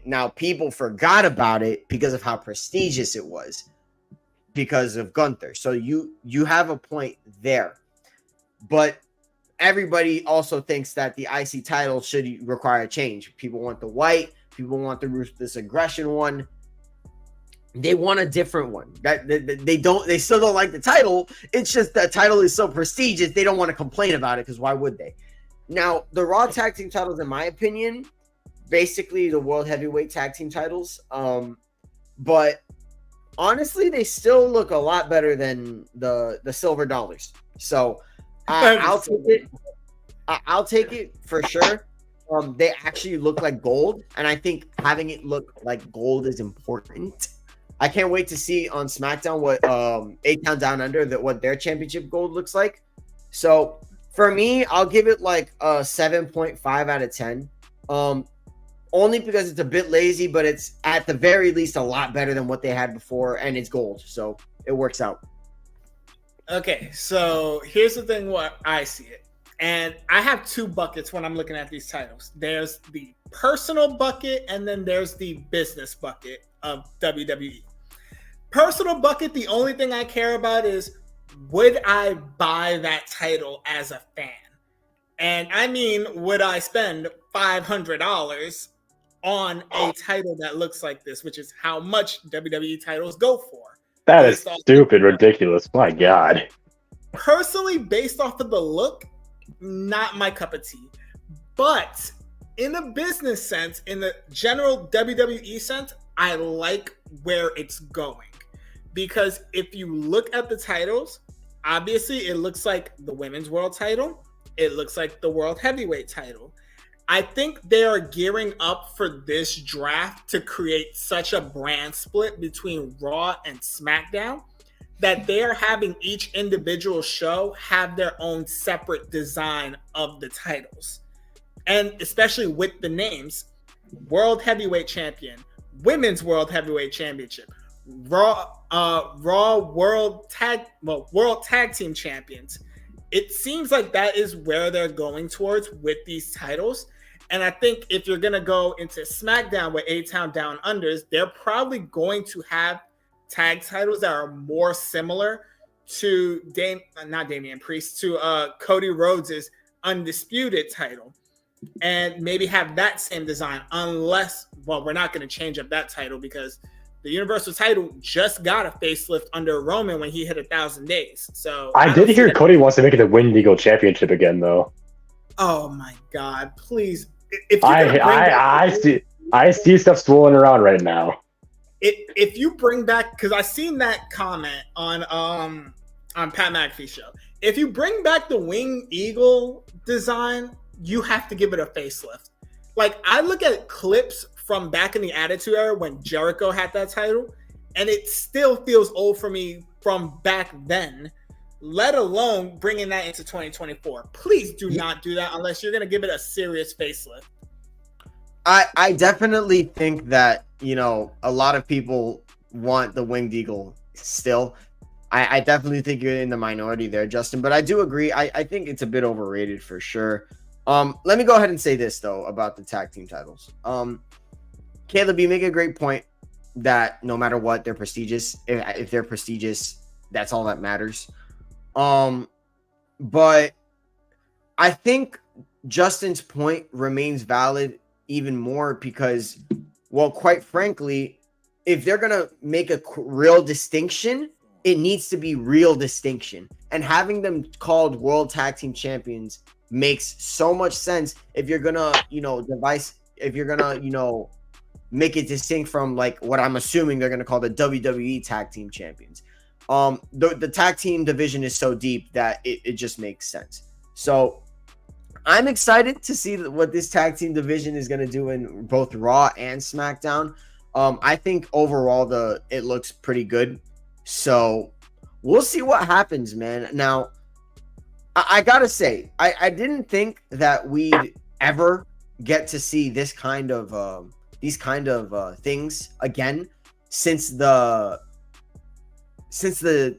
Now, people forgot about it because of how prestigious it was, because of Gunther. So you have a point there. But everybody also thinks that the IC title should require a change. People want the white. People want the ruthless aggression one. They want a different one. They still don't like the title. It's just that title is so prestigious, they don't want to complain about it, because why would they? Now, the Raw tag team titles, in my opinion, basically the World Heavyweight tag team titles. But honestly, they still look a lot better than the silver dollars. So I'll take it. I'll take it for sure. They actually look like gold, and I think having it look like gold is important. I can't wait to see on SmackDown what A-Town Down Under, what their championship gold looks like. So for me, I'll give it like a 7.5 out of 10. Only because it's a bit lazy, but it's at the very least a lot better than what they had before, and it's gold, so it works out. Okay, so here's the thing what I see it. And I have two buckets when I'm looking at these titles. There's the personal bucket, and then there's the business bucket of WWE. Personal bucket, the only thing I care about is, would I buy that title as a fan? And I mean, would I spend $500 on a title that looks like this, which is how much WWE titles go for? That is stupid, ridiculous. My God. Personally, based off of the look, not my cup of tea. But in a business sense, in the general WWE sense, I like where it's going. Because if you look at the titles, obviously it looks like the women's world title. It looks like the world heavyweight title. I think they are gearing up for this draft to create such a brand split between Raw and SmackDown that they are having each individual show have their own separate design of the titles. And especially with the names, World Heavyweight Champion, Women's World Heavyweight Championship, Raw World Tag Team Champions. It seems like that is where they're going towards with these titles. And I think if you're going to go into SmackDown with A-Town Down Unders, they're probably going to have tag titles that are more similar to Damian Priest, to Cody Rhodes' Undisputed title. And maybe have that same design, unless, well, we're not going to change up that title because the Universal title just got a facelift under Roman when he hit 1,000 days. So I did hear Cody wants to make it the Wind Eagle Championship again, though. Oh my God! Please, I see stuff swirling around right now. If you bring back, because I seen that comment on Pat McAfee's show. If you bring back the Winged Eagle design, you have to give it a facelift. Like, I look at clips from back in the Attitude Era when Jericho had that title, and it still feels old for me from back then, let alone bringing that into 2024. Please do not do that unless you're going to give it a serious facelift. I definitely think that, a lot of people want the Winged Eagle still. I definitely think you're in the minority there, Justin, but I do agree. I think it's a bit overrated for sure. Let me go ahead and say this, though, about the tag team titles. Caleb, you make a great point that no matter what, they're prestigious. If they're prestigious, that's all that matters. But I think Justin's point remains valid even more because, well, quite frankly, if they're going to make a real distinction, it needs to be real distinction. And having them called World Tag Team Champions makes so much sense if you're going to, make it distinct from like what I'm assuming they're going to call the WWE Tag Team Champions. The tag team division is so deep that it just makes sense. So I'm excited to see what this tag team division is going to do in both Raw and SmackDown. I think overall it looks pretty good. So we'll see what happens, man. Now, I gotta say, I didn't think that we'd ever get to see these kind of things again since the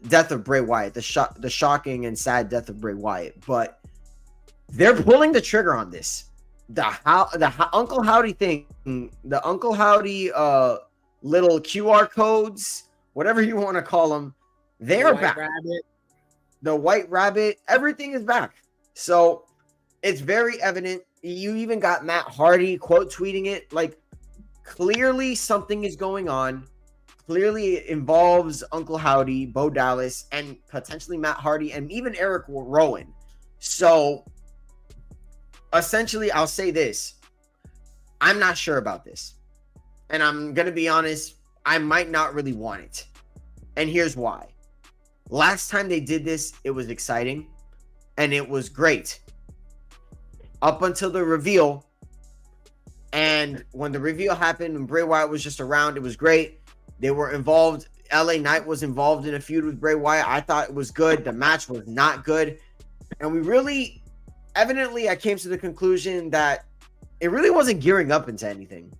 death of Bray Wyatt, the shocking and sad death of Bray Wyatt. But they're pulling the trigger on this. The Uncle Howdy thing, the Uncle Howdy little QR codes, whatever you want to call them, they are back. The White Rabbit, everything is back. So it's very evident. You even got Matt Hardy quote tweeting it. Like, clearly something is going on. clearly involves Uncle Howdy, Bo Dallas, and potentially Matt Hardy, and even Eric Rowan. So essentially, I'll say this. I'm not sure about this. And I'm going to be honest, I might not really want it. And here's why. Last time they did this, it was exciting and it was great. Up until the reveal. And when the reveal happened and Bray Wyatt was just around, it was great. They were involved. LA Knight was involved in a feud with Bray Wyatt. I thought it was good. The match was not good. And we really, evidently, I came to the conclusion that it really wasn't gearing up into anything.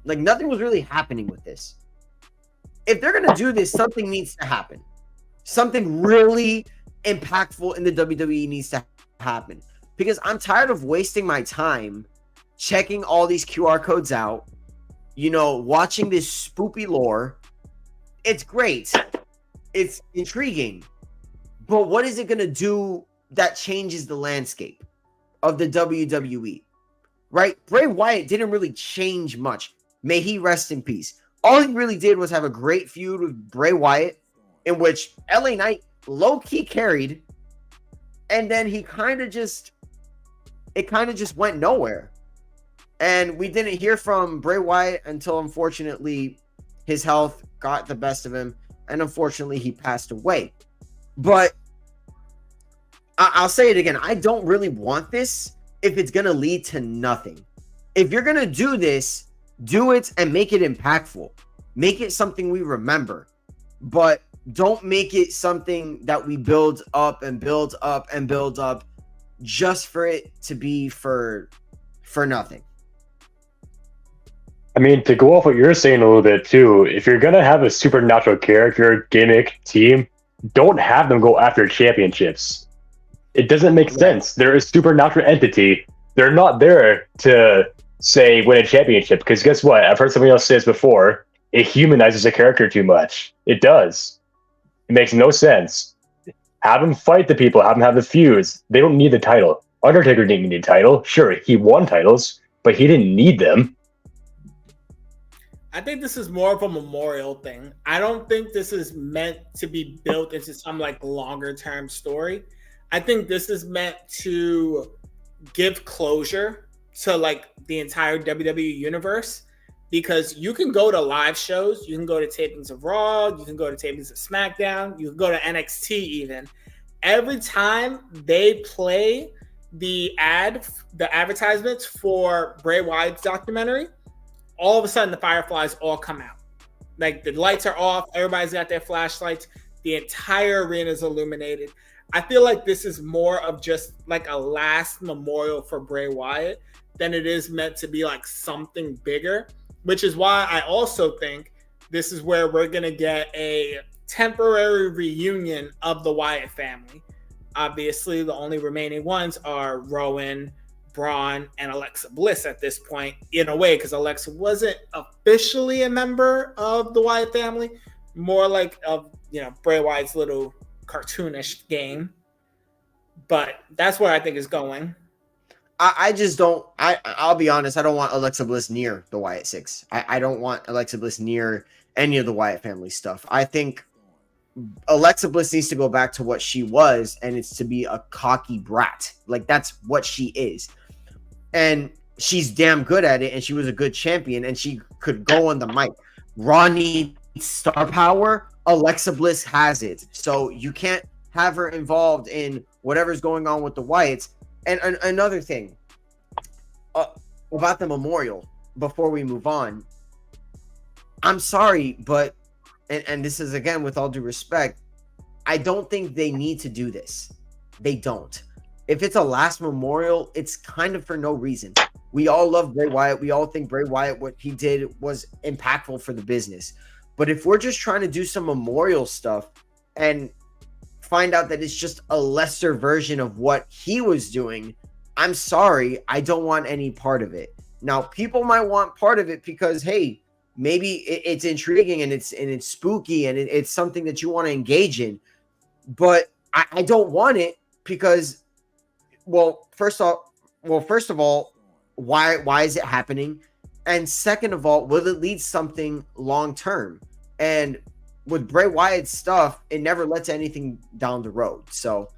Like, nothing was really happening with this. If they're going to do this, something needs to happen. Something really impactful in the WWE needs to happen. Because I'm tired of wasting my time checking all these QR codes out, you know, watching this spoopy lore. It's great. It's intriguing. But what is it going to do that changes the landscape of the WWE? Right? Bray Wyatt didn't really change much. May he rest in peace. All he really did was have a great feud with Bray Wyatt, in which LA Knight low-key carried, and then it kind of just went nowhere. And we didn't hear from Bray Wyatt until, unfortunately, his health got the best of him, and unfortunately, he passed away. But I'll say it again. I don't really want this if it's going to lead to nothing. If you're going to do this, do it and make it impactful. Make it something we remember. But don't make it something that we build up and build up and build up just for it to be for nothing. I mean, to go off what you're saying a little bit too, if you're going to have a supernatural character, gimmick, team, don't have them go after championships. It doesn't make sense. They're a supernatural entity. They're not there to say win a championship, because guess what? I've heard somebody else say this before. It humanizes a character too much. It does. It makes no sense. Have them fight the people. Have them have the feuds. They don't need the title. Undertaker didn't need a title. Sure, he won titles, but he didn't need them. I think this is more of a memorial thing. I don't think this is meant to be built into some like longer term story. I think this is meant to give closure to like the entire WWE universe, because you can go to live shows, you can go to tapings of Raw, you can go to tapings of SmackDown, you can go to NXT even. Every time they play the advertisements for Bray Wyatt's documentary, all of a sudden the fireflies all come out. Like the lights are off, everybody's got their flashlights, the entire arena is illuminated. I feel like this is more of just like a last memorial for Bray Wyatt than it is meant to be like something bigger, which is why I also think this is where we're going to get a temporary reunion of the Wyatt family. Obviously, the only remaining ones are Rowan, Braun, and Alexa Bliss at this point, in a way, because Alexa wasn't officially a member of the Wyatt family, more like of, you know, Bray Wyatt's little cartoonish game. But that's where I think it's going. I just don't. I'll be honest. I don't want Alexa Bliss near the Wyatt Six. I don't want Alexa Bliss near any of the Wyatt family stuff. I think Alexa Bliss needs to go back to what she was, and it's to be a cocky brat. Like, that's what she is. And she's damn good at it, and she was a good champion, and she could go on the mic. Raw needs star power. Alexa Bliss has it. So you can't have her involved in whatever's going on with the Wyatts. And another thing about the memorial, before we move on, I'm sorry, but, and this is, again, with all due respect, I don't think they need to do this. They don't. If it's a last memorial, it's kind of for no reason. We all love Bray Wyatt. We all think Bray Wyatt, what he did was impactful for the business. But if we're just trying to do some memorial stuff and find out that it's just a lesser version of what he was doing, I'm sorry, I don't want any part of it. Now, people might want part of it because, hey, maybe it's intriguing and it's spooky and it's something that you want to engage in. But I don't want it because, first of all, why is it happening? And second of all, will it lead something long term? And with Bray Wyatt's stuff, it never led to anything down the road. So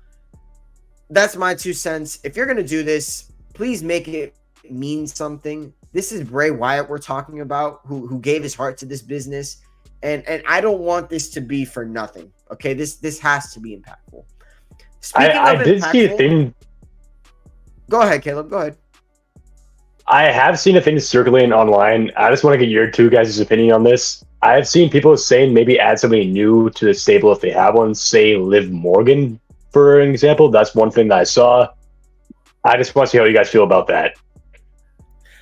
that's my 2 cents. If you're going to do this, please make it mean something. This is Bray Wyatt we're talking about, who gave his heart to this business. And I don't want this to be for nothing. Okay, this has to be impactful. I did see a thing. Go ahead, Caleb. Go ahead. I have seen a thing circulating online. I just want to get your two guys' opinion on this. I have seen people saying maybe add somebody new to the stable if they have one. Say Liv Morgan, for an example. That's one thing that I saw. I just want to see how you guys feel about that.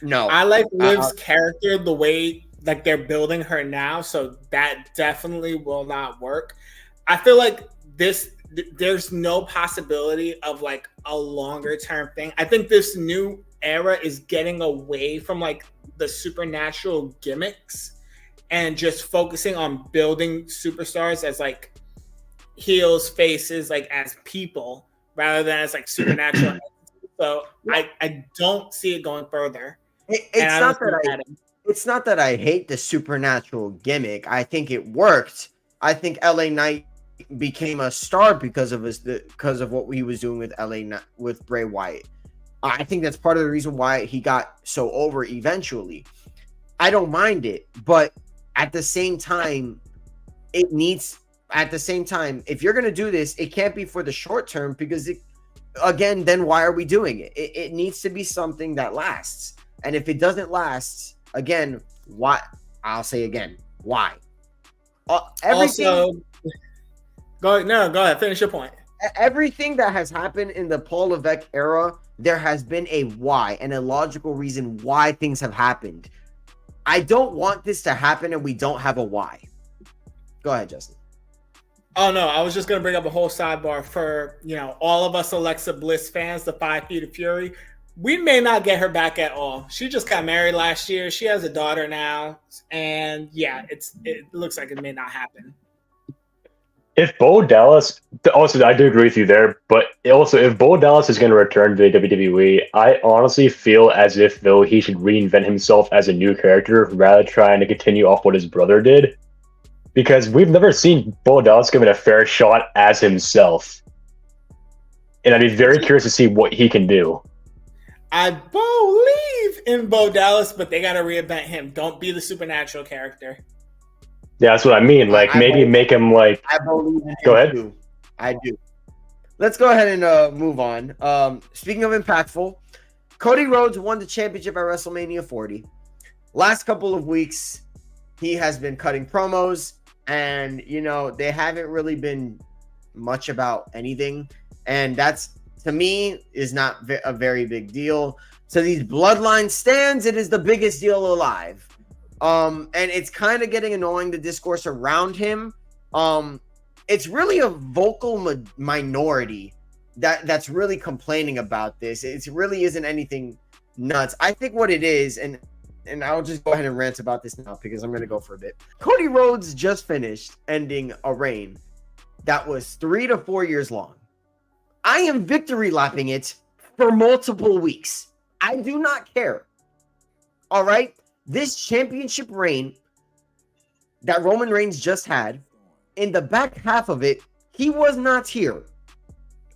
No, I like Liv's character the way like they're building her now, so that definitely will not work. I feel like there's no possibility of like a longer term thing. I think this new era is getting away from like the supernatural gimmicks and just focusing on building superstars as like heels, faces, like as people rather than as like supernatural. So I don't see it going further. It's not that I hate the supernatural gimmick. I think it worked. I think LA Knight became a star because of what he was doing with Bray Wyatt. I think that's part of the reason why he got so over eventually. I don't mind it, but at the same time, if you're going to do this, it can't be for the short term because then why are we doing it? It needs to be something that lasts. And if it doesn't last, again, why? I'll say again, why? Also, go ahead. Finish your point. Everything that has happened in the Paul Levesque era, there has been a why and a logical reason why things have happened. I don't want this to happen and we don't have a why. Go ahead, Justin. Oh, no, I was just going to bring up a whole sidebar for, all of us Alexa Bliss fans, the 5 Feet of Fury. We may not get her back at all. She just got married last year. She has a daughter now. And yeah, it looks like it may not happen. If Bo Dallas, also I do agree with you there, but also if Bo Dallas is going to return to the WWE, I honestly feel as if though he should reinvent himself as a new character rather than trying to continue off what his brother did. Because we've never seen Bo Dallas given a fair shot as himself. And I'd be very curious to see what he can do. I believe in Bo Dallas, but they got to reinvent him. Don't be the supernatural character. Yeah, that's what I mean. Like, make him like. I believe in him. Go ahead. Too. I do. Let's go ahead and move on. Speaking of impactful, Cody Rhodes won the championship at WrestleMania 40. Last couple of weeks, he has been cutting promos, and they haven't really been much about anything, and that's, to me, is not a very big deal. So these Bloodline stands, it is the biggest deal alive. And it's kind of getting annoying, the discourse around him. It's really a vocal minority that's really complaining about this. It really isn't anything nuts. I think what it is, and I'll just go ahead and rant about this now because I'm going to go for a bit. Cody Rhodes just finished ending a reign that was 3 to 4 years long. I am victory lapping it for multiple weeks. I do not care. All right? This championship reign that Roman Reigns just had, in the back half of it, he was not here.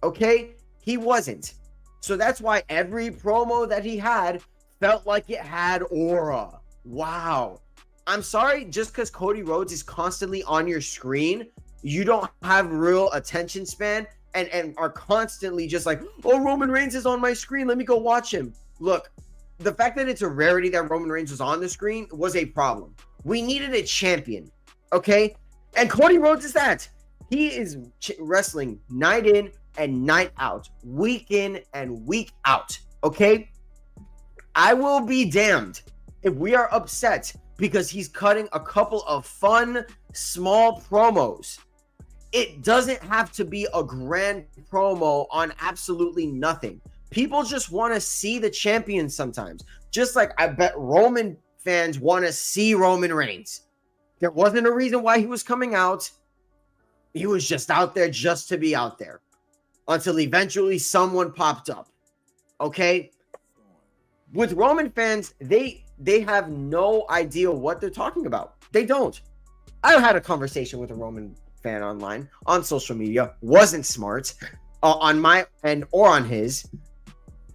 Okay? He wasn't. So that's why every promo that he had felt like it had aura. Wow. I'm sorry, just because Cody Rhodes is constantly on your screen, you don't have real attention span and are constantly just like, oh, Roman Reigns is on my screen. Let me go watch him. Look, the fact that it's a rarity that Roman Reigns was on the screen was a problem. We needed a champion, okay? And Cody Rhodes is that. He is wrestling night in and night out, week in and week out, okay? I will be damned if we are upset because he's cutting a couple of fun, small promos. It doesn't have to be a grand promo on absolutely nothing. People just want to see the champion sometimes. Just like I bet Roman fans want to see Roman Reigns. There wasn't a reason why he was coming out. He was just out there just to be out there. Until eventually someone popped up. Okay? With Roman fans, they have no idea what they're talking about. They don't. I had a conversation with a Roman fan online on social media. Wasn't smart on my end or on his,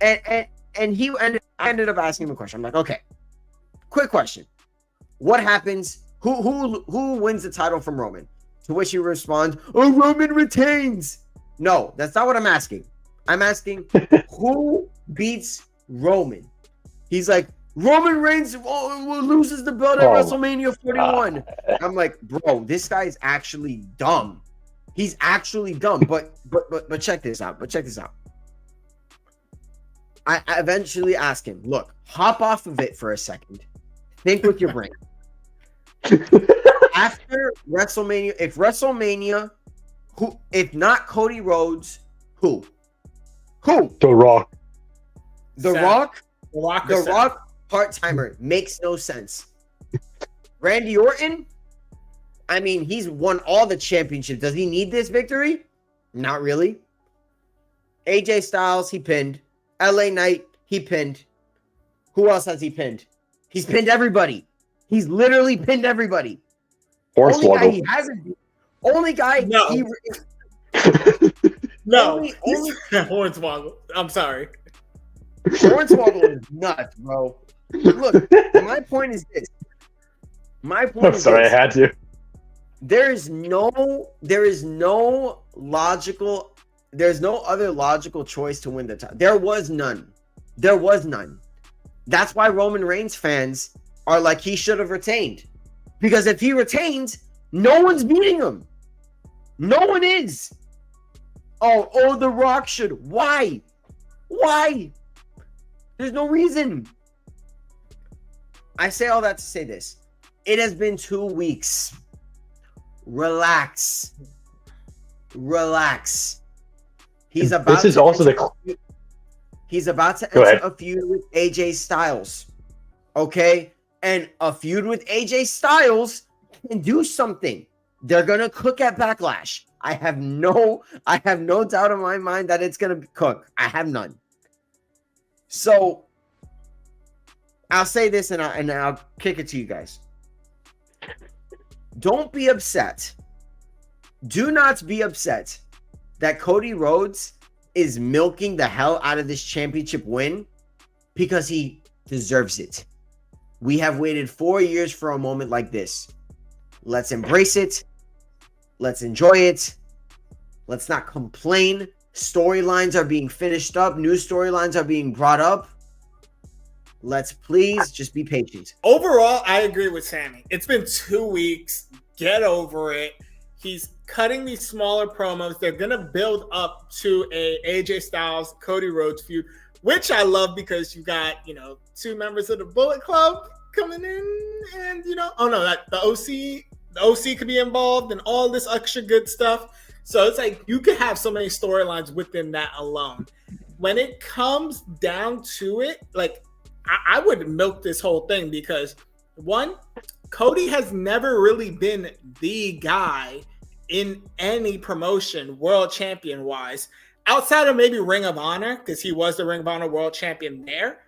and I ended up asking him a question. I'm like, okay, quick question: what happens? Who wins the title from Roman? To which he responds, "Oh, Roman retains." No, that's not what I'm asking. I'm asking who beats Roman. He's like, Roman Reigns loses the belt at WrestleMania 41. I'm like, bro, this guy is actually dumb. He's actually dumb. But check this out. I eventually asked him, look, hop off of it for a second. Think with your brain. After WrestleMania, if not Cody Rhodes, who? The Rock. The Rock part-timer makes no sense. Randy Orton, I mean, he's won all the championships. Does he need this victory? Not really. AJ Styles, he pinned. LA Knight, he pinned. Who else has he pinned? He's pinned everybody. He's literally pinned everybody. Only guy he hasn't. Only guy. No. No. Only Hornswoggle. I'm sorry. Hornswoggle is nuts, bro. Look, my point is this. I'm sorry, I had to. There's no other logical choice to win the title. There was none. That's why Roman Reigns fans are like, he should have retained. Because if he retains, no one's beating him. No one is. Oh, The Rock should. Why? There's no reason. I say all that to say this. It has been 2 weeks. Relax. He's about to enter a feud with AJ Styles. Okay? And a feud with AJ Styles can do something. They're gonna cook at Backlash. I have no doubt in my mind that it's gonna cook. I have none. So I'll say this and I'll kick it to you guys. Don't be upset. Do not be upset that Cody Rhodes is milking the hell out of this championship win because he deserves it. We have waited 4 years for a moment like this. Let's embrace it. Let's enjoy it. Let's not complain. Storylines are being finished up. New storylines are being brought up. Let's please just be patient. Overall, I agree with Sammy. It's been 2 weeks. Get over it. He's cutting these smaller promos. They're going to build up to a AJ Styles, Cody Rhodes feud, which I love because you got, 2 members of the Bullet Club coming in and, the OC could be involved and all this extra good stuff. So it's like you could have so many storylines within that alone. When it comes down to it, like I would milk this whole thing because one, Cody has never really been the guy in any promotion, world champion wise, outside of maybe Ring of Honor, because he was the Ring of Honor world champion there.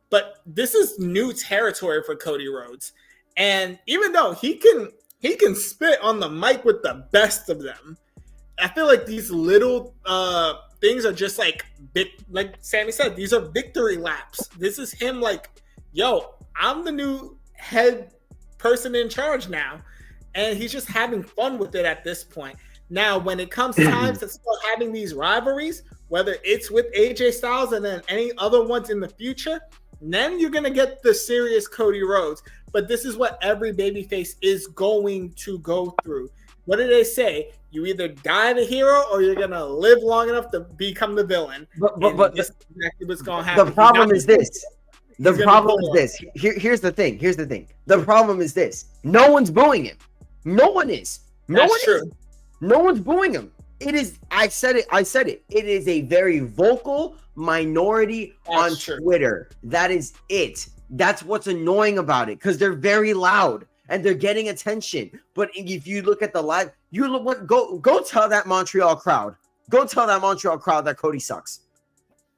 But this is new territory for Cody Rhodes. And even though he can spit on the mic with the best of them, I feel like these little things are just like Sammy said, these are victory laps. This is him like, yo, I'm the new head person in charge now. And he's just having fun with it at this point. Now, when it comes time to start having these rivalries, whether it's with AJ Styles and then any other ones in the future, then you're going to get the serious Cody Rhodes. But this is what every babyface is going to go through. What do they say? You either die the hero or you're going to live long enough to become the villain. But this is exactly what's going to happen. The problem is this. Here's the thing. The problem is this. No one's booing him. No one is. No one's booing him. It is. I said it. It is a very vocal minority on Twitter. That is it. That's what's annoying about it because they're very loud and they're getting attention. But if you look at the live, go tell that Montreal crowd. Go tell that Montreal crowd that Cody sucks.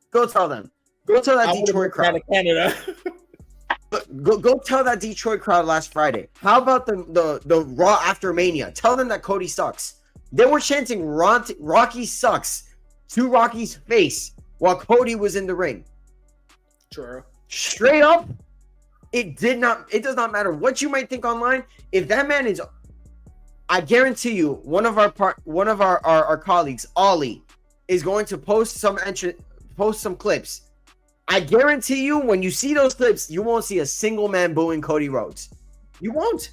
Go tell them. Go tell that Detroit crowd. Canada. Go tell that Detroit crowd last Friday. How about the Raw after Mania? Tell them that Cody sucks. They were chanting Rocky sucks to Rocky's face while Cody was in the ring. True. Straight up, it does not matter what you might think online. If that man is, I guarantee you, one of our colleagues, Ollie, is going to post some clips. I guarantee you, when you see those clips, you won't see a single man booing Cody Rhodes. You won't.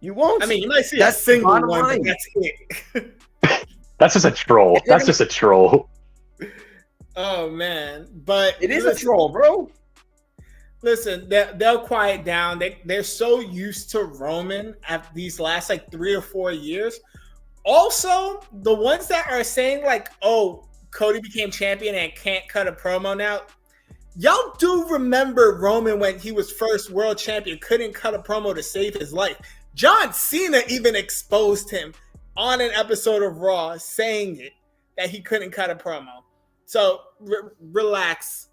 I mean, you might see that's a single one, line. but that's it. That's just a troll. That's just a troll. Oh man, but it is a troll, bro. Listen, they'll quiet down. They're so used to Roman at these last like 3 or 4 years. Also, the ones that are saying like, "Oh, Cody became champion and can't cut a promo now." Y'all do remember Roman when he was first world champion, couldn't cut a promo to save his life. John Cena even exposed him on an episode of Raw saying it, that he couldn't cut a promo. So relax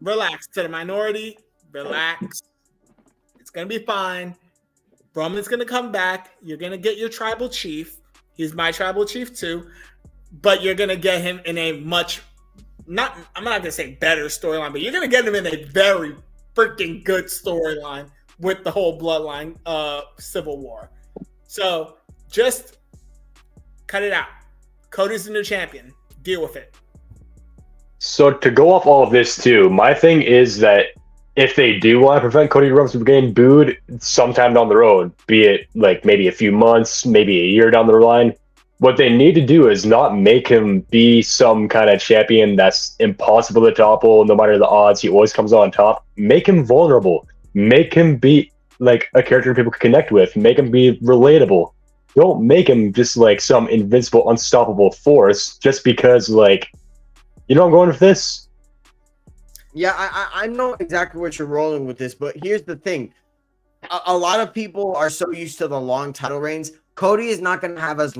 to the minority. Relax. It's going to be fine. Roman's going to come back. You're going to get your tribal chief. He's my tribal chief too. But you're going to get him in a I'm not going to say better storyline, but you're going to get him in a very freaking good storyline with the whole Bloodline Civil War. So just cut it out. Cody's the new champion. Deal with it. So to go off all of this too, my thing is that if they do want to prevent Cody Rhodes from getting booed sometime down the road, be it like maybe a few months, maybe a year down the line, what they need to do is not make him be some kind of champion that's impossible to topple. No matter the odds, he always comes on top. Make him vulnerable. Make him be like a character people can connect with. Make him be relatable. Don't make him just like some invincible, unstoppable force just because, like, you know I'm going with this? Yeah, I know exactly what you're rolling with this, but here's the thing. A lot of people are so used to the long title reigns. Cody is not going to have that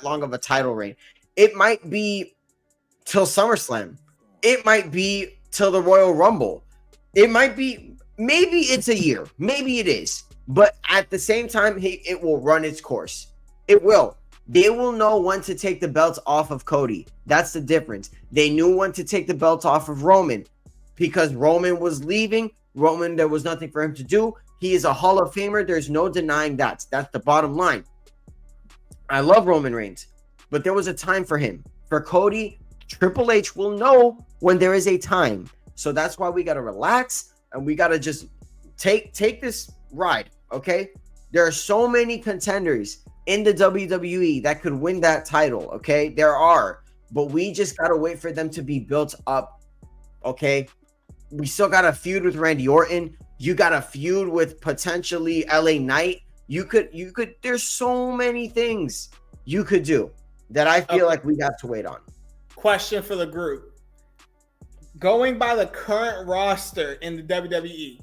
long of a title reign. It might be till SummerSlam. It might be till the Royal Rumble. It might be, maybe it's a year. Maybe it is. But at the same time, it will run its course. It will. They will know when to take the belts off of Cody. That's the difference. They knew when to take the belts off of Roman because Roman was leaving. Roman, there was nothing for him to do. He is a Hall of Famer. There's no denying that. That's the bottom line. I love Roman Reigns, but there was a time for him. For Cody, Triple H will know when there is a time. So that's why we got to relax and we got to just take this ride, okay? There are so many contenders in the WWE that could win that title, okay? There are, but we just got to wait for them to be built up, okay? We still got a feud with Randy Orton. You got a feud with potentially LA Knight. You could, there's so many things you could do that I feel like we got to wait on. Question for the group. Going by the current roster in the WWE,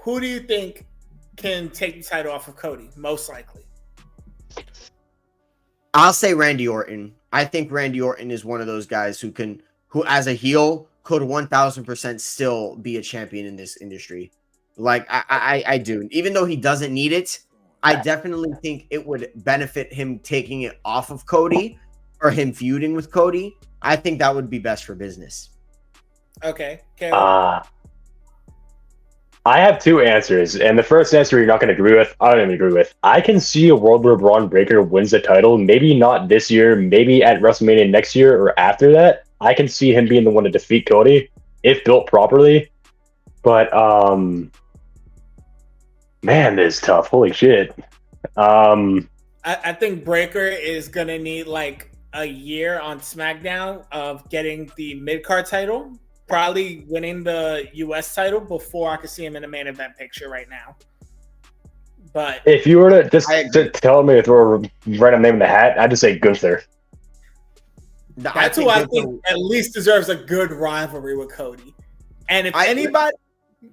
who do you think can take the title off of Cody, most likely? I'll say Randy Orton. I think Randy Orton is one of those guys who as a heel, could 1000% still be a champion in this industry. Like I do. Even though he doesn't need it, I definitely think it would benefit him taking it off of Cody or him feuding with Cody. I think that would be best for business. Okay. I have two answers, and the first answer you're not going to agree with. I don't even agree with. I can see a world where Braun Breaker wins the title. Maybe not this year. Maybe at WrestleMania next year or after that. I can see him being the one to defeat Cody if built properly. But man, this is tough. Holy shit. I think Breaker is gonna need like a year on SmackDown of getting the mid-card title, probably winning the US title before I could see him in a main event picture right now. But if you were to just tell me to throw a random name in the hat, I'd just say Gunther. That's who I think at least deserves a good rivalry with Cody. And if anybody,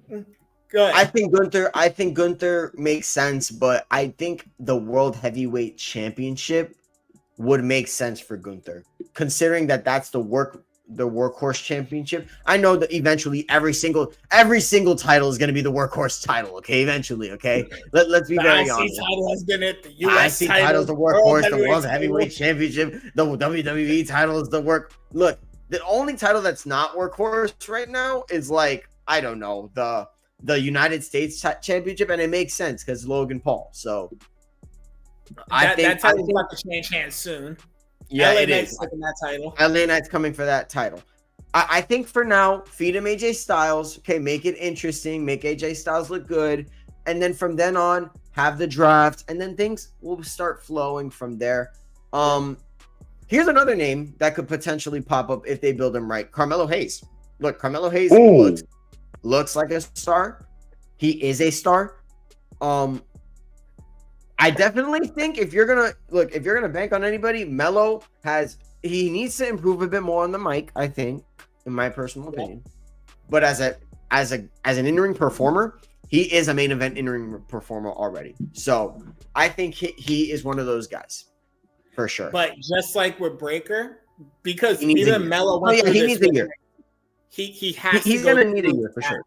go ahead. I think Gunther makes sense, but I think the World Heavyweight Championship would make sense for Gunther, considering that that's the work the workhorse championship. I know that eventually every single title is going to be the workhorse title. Okay, eventually. Okay, let's be very honest. The IC title has been it. The The US IC title is the workhorse. The World title. Heavyweight Championship. The WWE title is the work. Look, the only title that's not workhorse right now is like, I don't know, the United States Championship, and it makes sense because Logan Paul. So that title's about to change hands soon. Yeah, LA it Knight's is. taking that title. LA Knight's coming for that title. I think for now, feed him AJ Styles. Okay, make it interesting. Make AJ Styles look good. And then from then on, have the draft. And then things will start flowing from there. Here's another name that could potentially pop up if they build him right. Carmelo Hayes. Look, Carmelo Hayes looks like a star. He is a star. I definitely think if you're gonna bank on anybody, Melo he needs to improve a bit more on the mic, I think, in my personal opinion. But as an in-ring performer, he is a main event in-ring performer already. So I think he is one of those guys for sure. But just like with Breaker, because even Melo went through he needs a year. He's gonna need a year for sure.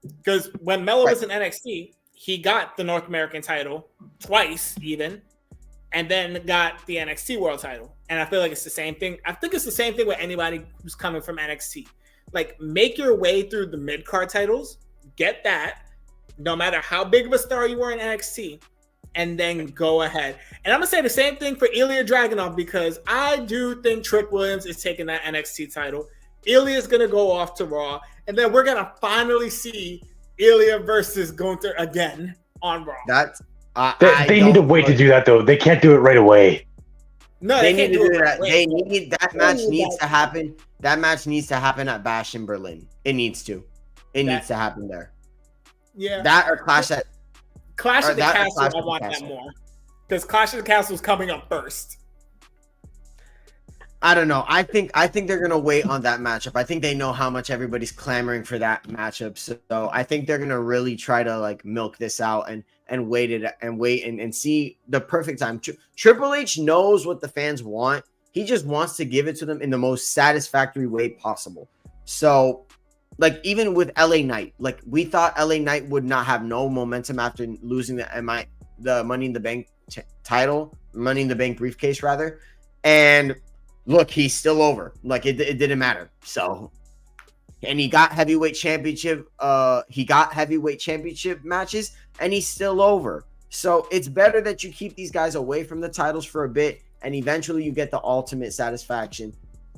Because when Melo was in NXT, he got the North American title twice, even, and then got the NXT World title. And I feel like it's the same thing. I think it's the same thing with anybody who's coming from NXT. Like, make your way through the mid-card titles, get that, no matter how big of a star you were in NXT, and then go ahead. And I'm going to say the same thing for Ilya Dragunov, because I do think Trick Williams is taking that NXT title. Ilya's going to go off to Raw, and then we're going to finally see Ilya versus Gunther again on Raw. That's they need to wait to do that though. They can't do it right away. No, they need to do that. They need that match needs to happen. That match needs to happen at Bash in Berlin. It needs to. It needs to happen there. Yeah. That or Clash at the Castle. I want that more because Clash of the Castle is coming up first. I don't know. I think they're gonna wait on that matchup. I think they know how much everybody's clamoring for that matchup. So I think they're gonna really try to like milk this out and wait and see the perfect time. Triple H knows what the fans want. He just wants to give it to them in the most satisfactory way possible. So, like even with LA Knight, like we thought LA Knight would not have no momentum after losing the Money in the Bank title, Money in the Bank briefcase rather, and look, he's still over. Like it didn't matter. So, and he got heavyweight championship. He got heavyweight championship matches, and he's still over. So it's better that you keep these guys away from the titles for a bit, and eventually you get the ultimate satisfaction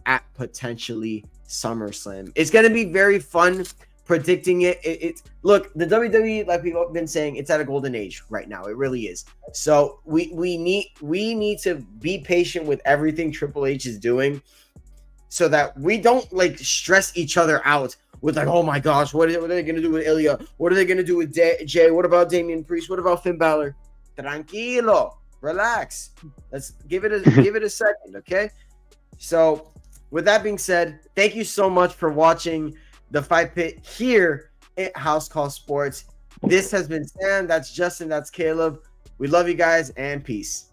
at potentially SummerSlam. It's gonna be very fun predicting it. Look, the WWE, like we've been saying, it's at a golden age right now. It really is. So we need to be patient with everything Triple H is doing, so that we don't like stress each other out with like, oh my gosh, what are they gonna do with Ilya? What are they gonna do with Jay? What about Damian Priest? What about Finn Balor? Tranquilo, relax. Let's give it a second, okay? So with that being said, thank you so much for watching the Fight Pit here at House Call Sports. This has been Sam. That's Justin. That's Caleb. We love you guys and peace.